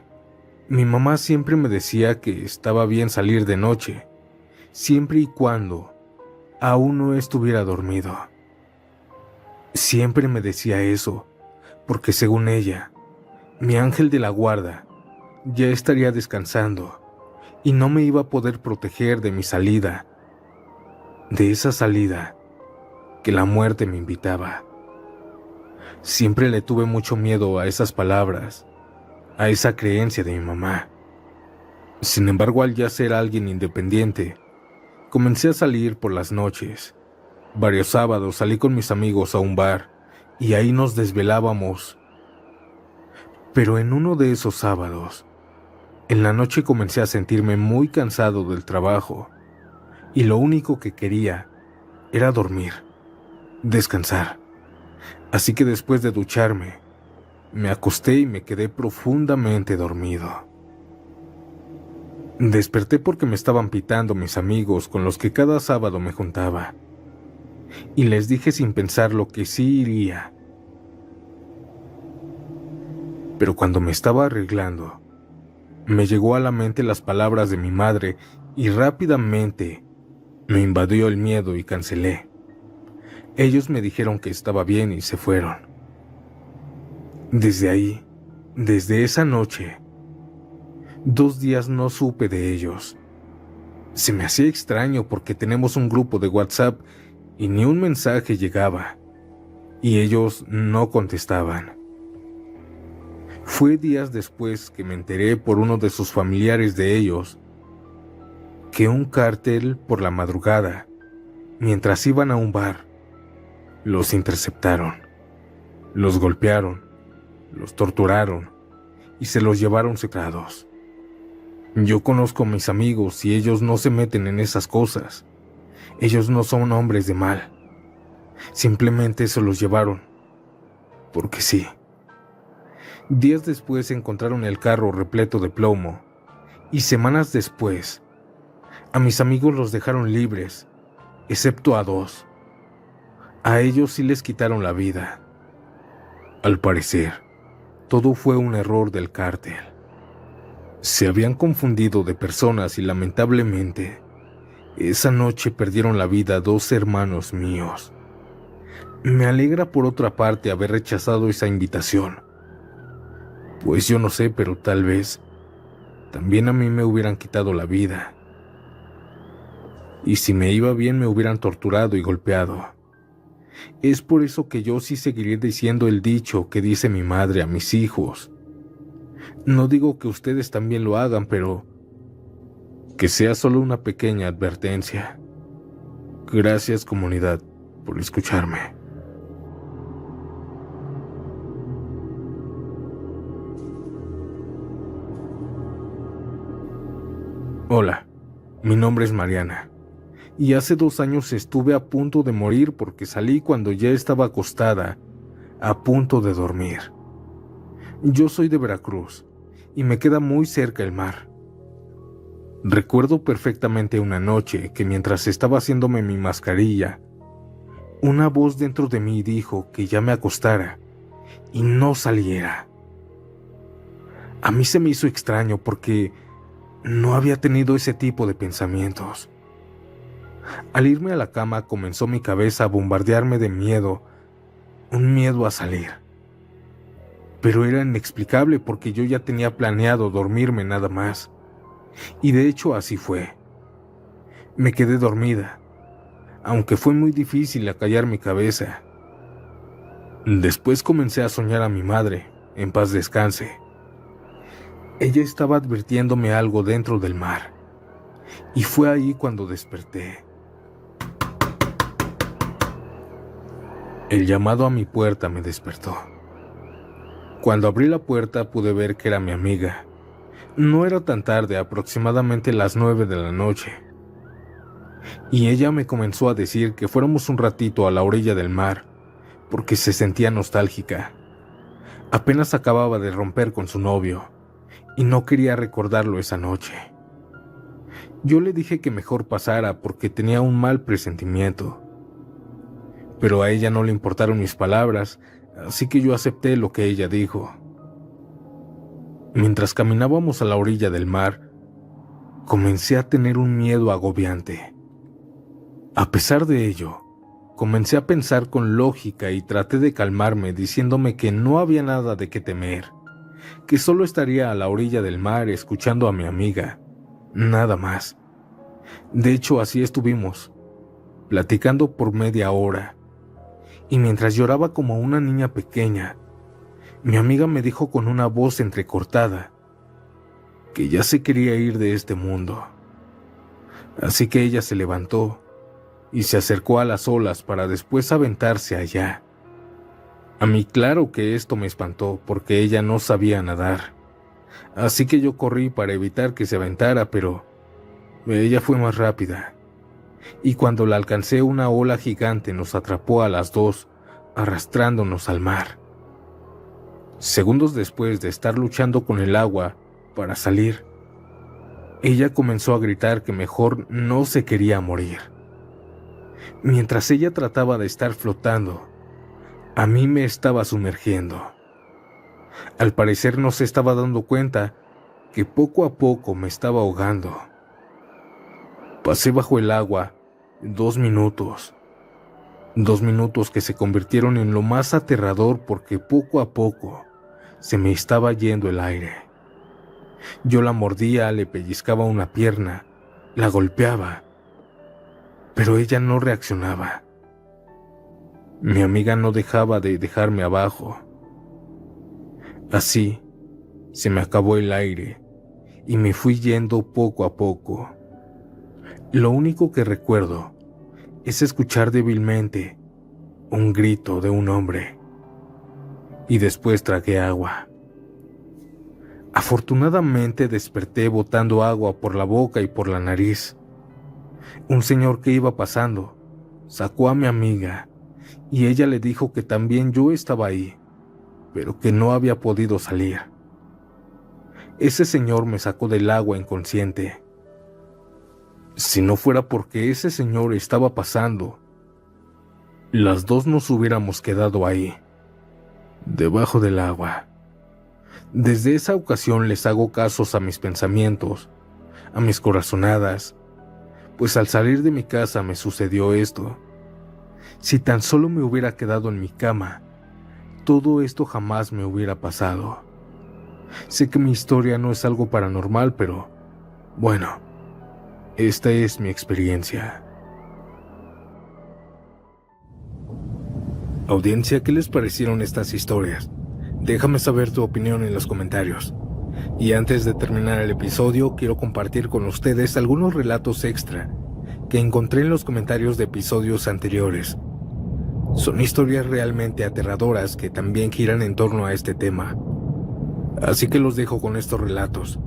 mi mamá siempre me decía que estaba bien salir de noche, siempre y cuando aún no estuviera dormido. Siempre me decía eso, porque según ella, mi ángel de la guarda ya estaría descansando y no me iba a poder proteger de mi salida, de esa salida que la muerte me invitaba. Siempre le tuve mucho miedo a esas palabras, a esa creencia de mi mamá. Sin embargo, al ya ser alguien independiente, comencé a salir por las noches. Varios sábados salí con mis amigos a un bar y ahí nos desvelábamos. Pero en uno de esos sábados, en la noche comencé a sentirme muy cansado del trabajo y lo único que quería era dormir, descansar. Así que después de ducharme, me acosté y me quedé profundamente dormido. Desperté porque me estaban pitando mis amigos con los que cada sábado me juntaba. Y les dije sin pensarlo que sí iría. Pero cuando me estaba arreglando, me llegó a la mente las palabras de mi madre y rápidamente me invadió el miedo y cancelé. Ellos me dijeron que estaba bien y se fueron. Desde ahí, desde esa noche, 2 días no supe de ellos. Se me hacía extraño porque tenemos un grupo de WhatsApp y ni un mensaje llegaba, y ellos no contestaban. Fue días después que me enteré por uno de sus familiares de ellos que un cártel por la madrugada, mientras iban a un bar, los interceptaron, los golpearon, los torturaron y se los llevaron secuestrados. Yo conozco a mis amigos y ellos no se meten en esas cosas. Ellos no son hombres de mal. Simplemente se los llevaron, porque sí. Días después encontraron el carro repleto de plomo y semanas después, a mis amigos los dejaron libres, excepto a 2. A ellos sí les quitaron la vida. Al parecer, todo fue un error del cártel. Se habían confundido de personas y lamentablemente, esa noche perdieron la vida 2 hermanos míos. Me alegra por otra parte haber rechazado esa invitación. Pues yo no sé, pero tal vez también a mí me hubieran quitado la vida. Y si me iba bien me hubieran torturado y golpeado. Es por eso que yo sí seguiré diciendo el dicho que dice mi madre a mis hijos. No digo que ustedes también lo hagan, pero que sea solo una pequeña advertencia. Gracias, comunidad. por escucharme. Hola, mi nombre es Mariana, y hace 2 años estuve a punto de morir porque salí cuando ya estaba acostada, a punto de dormir. Yo soy de Veracruz, y me queda muy cerca el mar. Recuerdo perfectamente una noche que mientras estaba haciéndome mi mascarilla, una voz dentro de mí dijo que ya me acostara y no saliera. A mí se me hizo extraño porque no había tenido ese tipo de pensamientos. Al irme a la cama comenzó mi cabeza a bombardearme de miedo, un miedo a salir. Pero era inexplicable porque yo ya tenía planeado dormirme nada más. Y de hecho así fue. Me quedé dormida, aunque fue muy difícil acallar mi cabeza. Después comencé a soñar a mi madre, en paz descanse. Ella estaba advirtiéndome algo dentro del mar, y fue ahí cuando desperté. El llamado a mi puerta me despertó. Cuando abrí la puerta pude ver que era mi amiga. No era tan tarde, aproximadamente las 9 de la noche. Y ella me comenzó a decir que fuéramos un ratito a la orilla del mar, porque se sentía nostálgica. Apenas acababa de romper con su novio, y no quería recordarlo esa noche. Yo le dije que mejor pasara porque tenía un mal presentimiento. Pero a ella no le importaron mis palabras, así que yo acepté lo que ella dijo. Mientras caminábamos a la orilla del mar, comencé a tener un miedo agobiante. A pesar de ello, comencé a pensar con lógica y traté de calmarme diciéndome que no había nada de qué temer, que solo estaría a la orilla del mar escuchando a mi amiga, nada más. De hecho, así estuvimos, platicando por media hora, y mientras lloraba como una niña pequeña, mi amiga me dijo con una voz entrecortada que ya se quería ir de este mundo. Así que ella se levantó y se acercó a las olas para después aventarse allá. A mí claro que esto me espantó porque ella no sabía nadar. Así que yo corrí para evitar que se aventara, pero ella fue más rápida. Y cuando la alcancé, una ola gigante nos atrapó a las dos, arrastrándonos al mar. Segundos después de estar luchando con el agua para salir, ella comenzó a gritar que mejor no se quería morir. Mientras ella trataba de estar flotando, a mí me estaba sumergiendo. Al parecer no se estaba dando cuenta que poco a poco me estaba ahogando. Pasé bajo el agua 2 minutos. 2 minutos que se convirtieron en lo más aterrador porque poco a poco se me estaba yendo el aire. Yo la mordía, le pellizcaba una pierna, la golpeaba, pero ella no reaccionaba. Mi amiga no dejaba de dejarme abajo. Así, se me acabó el aire y me fui yendo poco a poco. Lo único que recuerdo es escuchar débilmente un grito de un hombre. Y después tragué agua. Afortunadamente desperté botando agua por la boca y por la nariz. Un señor que iba pasando sacó a mi amiga y ella le dijo que también yo estaba ahí, pero que no había podido salir. Ese señor me sacó del agua inconsciente. Si no fuera porque ese señor estaba pasando, las dos nos hubiéramos quedado ahí, debajo del agua. Desde esa ocasión les hago casos a mis pensamientos, a mis corazonadas, pues al salir de mi casa me sucedió esto. Si tan solo me hubiera quedado en mi cama, todo esto jamás me hubiera pasado. Sé que mi historia no es algo paranormal, pero bueno, esta es mi experiencia. Audiencia, ¿qué les parecieron estas historias? Déjame saber tu opinión en los comentarios. Y antes de terminar el episodio, quiero compartir con ustedes algunos relatos extra que encontré en los comentarios de episodios anteriores. Son historias realmente aterradoras que también giran en torno a este tema. Así que los dejo con estos relatos.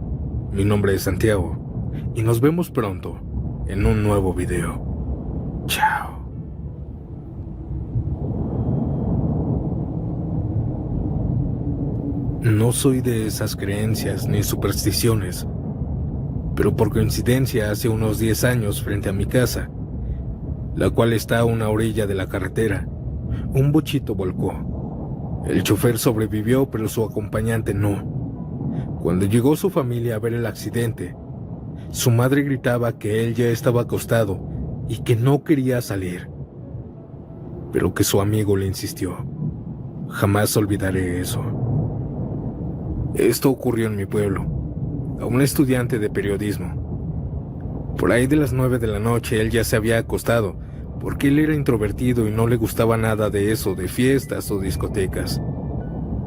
Mi nombre es Santiago y nos vemos pronto en un nuevo video. Chao. No soy de esas creencias ni supersticiones, pero por coincidencia hace unos 10 años frente a mi casa, la cual está a una orilla de la carretera, un bochito volcó. El chofer sobrevivió, pero su acompañante no. Cuando llegó su familia a ver el accidente, su madre gritaba que él ya estaba acostado y que no quería salir, pero que su amigo le insistió. Jamás olvidaré eso. Esto ocurrió en mi pueblo, a un estudiante de periodismo. Por ahí de las 9 de la noche él ya se había acostado, porque él era introvertido y no le gustaba nada de eso, de fiestas o discotecas.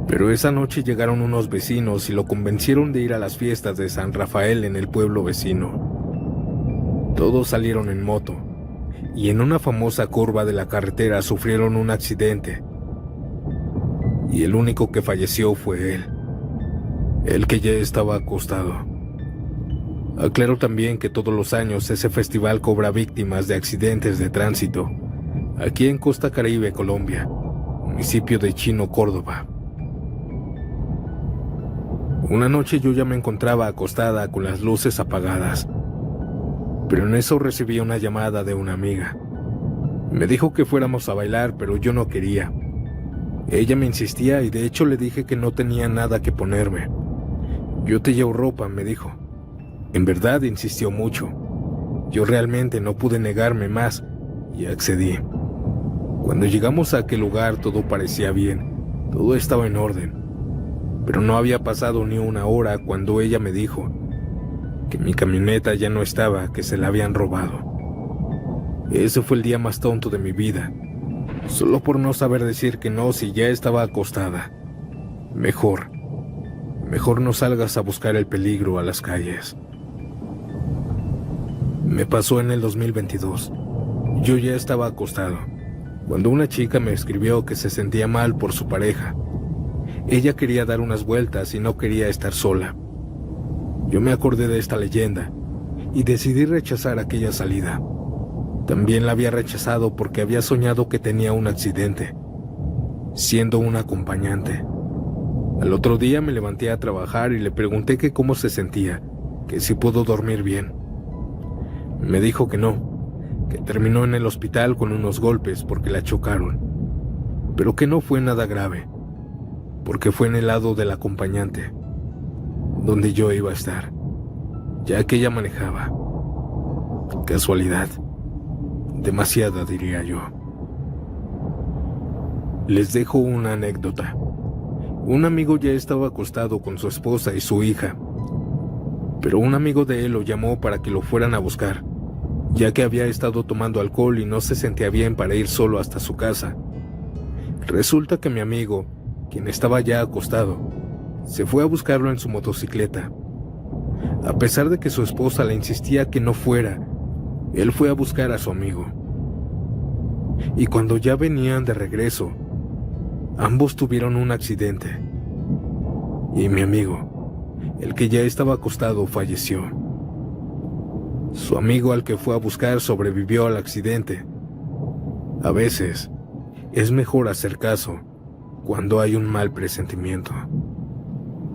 Pero esa noche llegaron unos vecinos y lo convencieron de ir a las fiestas de San Rafael en el pueblo vecino. Todos salieron en moto, y en una famosa curva de la carretera sufrieron un accidente. Y el único que falleció fue él, el que ya estaba acostado. Aclaro también que todos los años ese festival cobra víctimas de accidentes de tránsito, aquí en Costa Caribe, Colombia, municipio de Chino, Córdoba. Una noche yo ya me encontraba acostada con las luces apagadas, pero en eso recibí una llamada de una amiga. Me dijo que fuéramos a bailar, pero yo no quería. Ella me insistía y de hecho le dije que no tenía nada que ponerme. Yo te llevo ropa, me dijo. En verdad insistió mucho. Yo realmente no pude negarme más y accedí. Cuando llegamos a aquel lugar todo parecía bien, todo estaba en orden. Pero no había pasado ni una hora cuando ella me dijo que mi camioneta ya no estaba, que se la habían robado. Ese fue el día más tonto de mi vida, solo por no saber decir que no si ya estaba acostada. Mejor no salgas a buscar el peligro a las calles. Me pasó en el 2022. Yo ya estaba acostado, cuando una chica me escribió que se sentía mal por su pareja. Ella quería dar unas vueltas y no quería estar sola. Yo me acordé de esta leyenda y decidí rechazar aquella salida. También la había rechazado porque había soñado que tenía un accidente, siendo un acompañante. Al otro día me levanté a trabajar y le pregunté que cómo se sentía, que si pudo dormir bien. Me dijo que no, que terminó en el hospital con unos golpes porque la chocaron, pero que no fue nada grave, porque fue en el lado del acompañante, donde yo iba a estar, ya que ella manejaba. Casualidad, demasiada diría yo. Les dejo una anécdota. Un amigo ya estaba acostado con su esposa y su hija, pero un amigo de él lo llamó para que lo fueran a buscar, ya que había estado tomando alcohol y no se sentía bien para ir solo hasta su casa. Resulta que mi amigo, quien estaba ya acostado, se fue a buscarlo en su motocicleta. A pesar de que su esposa le insistía que no fuera, él fue a buscar a su amigo. Y cuando ya venían de regreso, ambos tuvieron un accidente. Y mi amigo, el que ya estaba acostado, falleció. Su amigo al que fue a buscar sobrevivió al accidente. A veces, es mejor hacer caso cuando hay un mal presentimiento.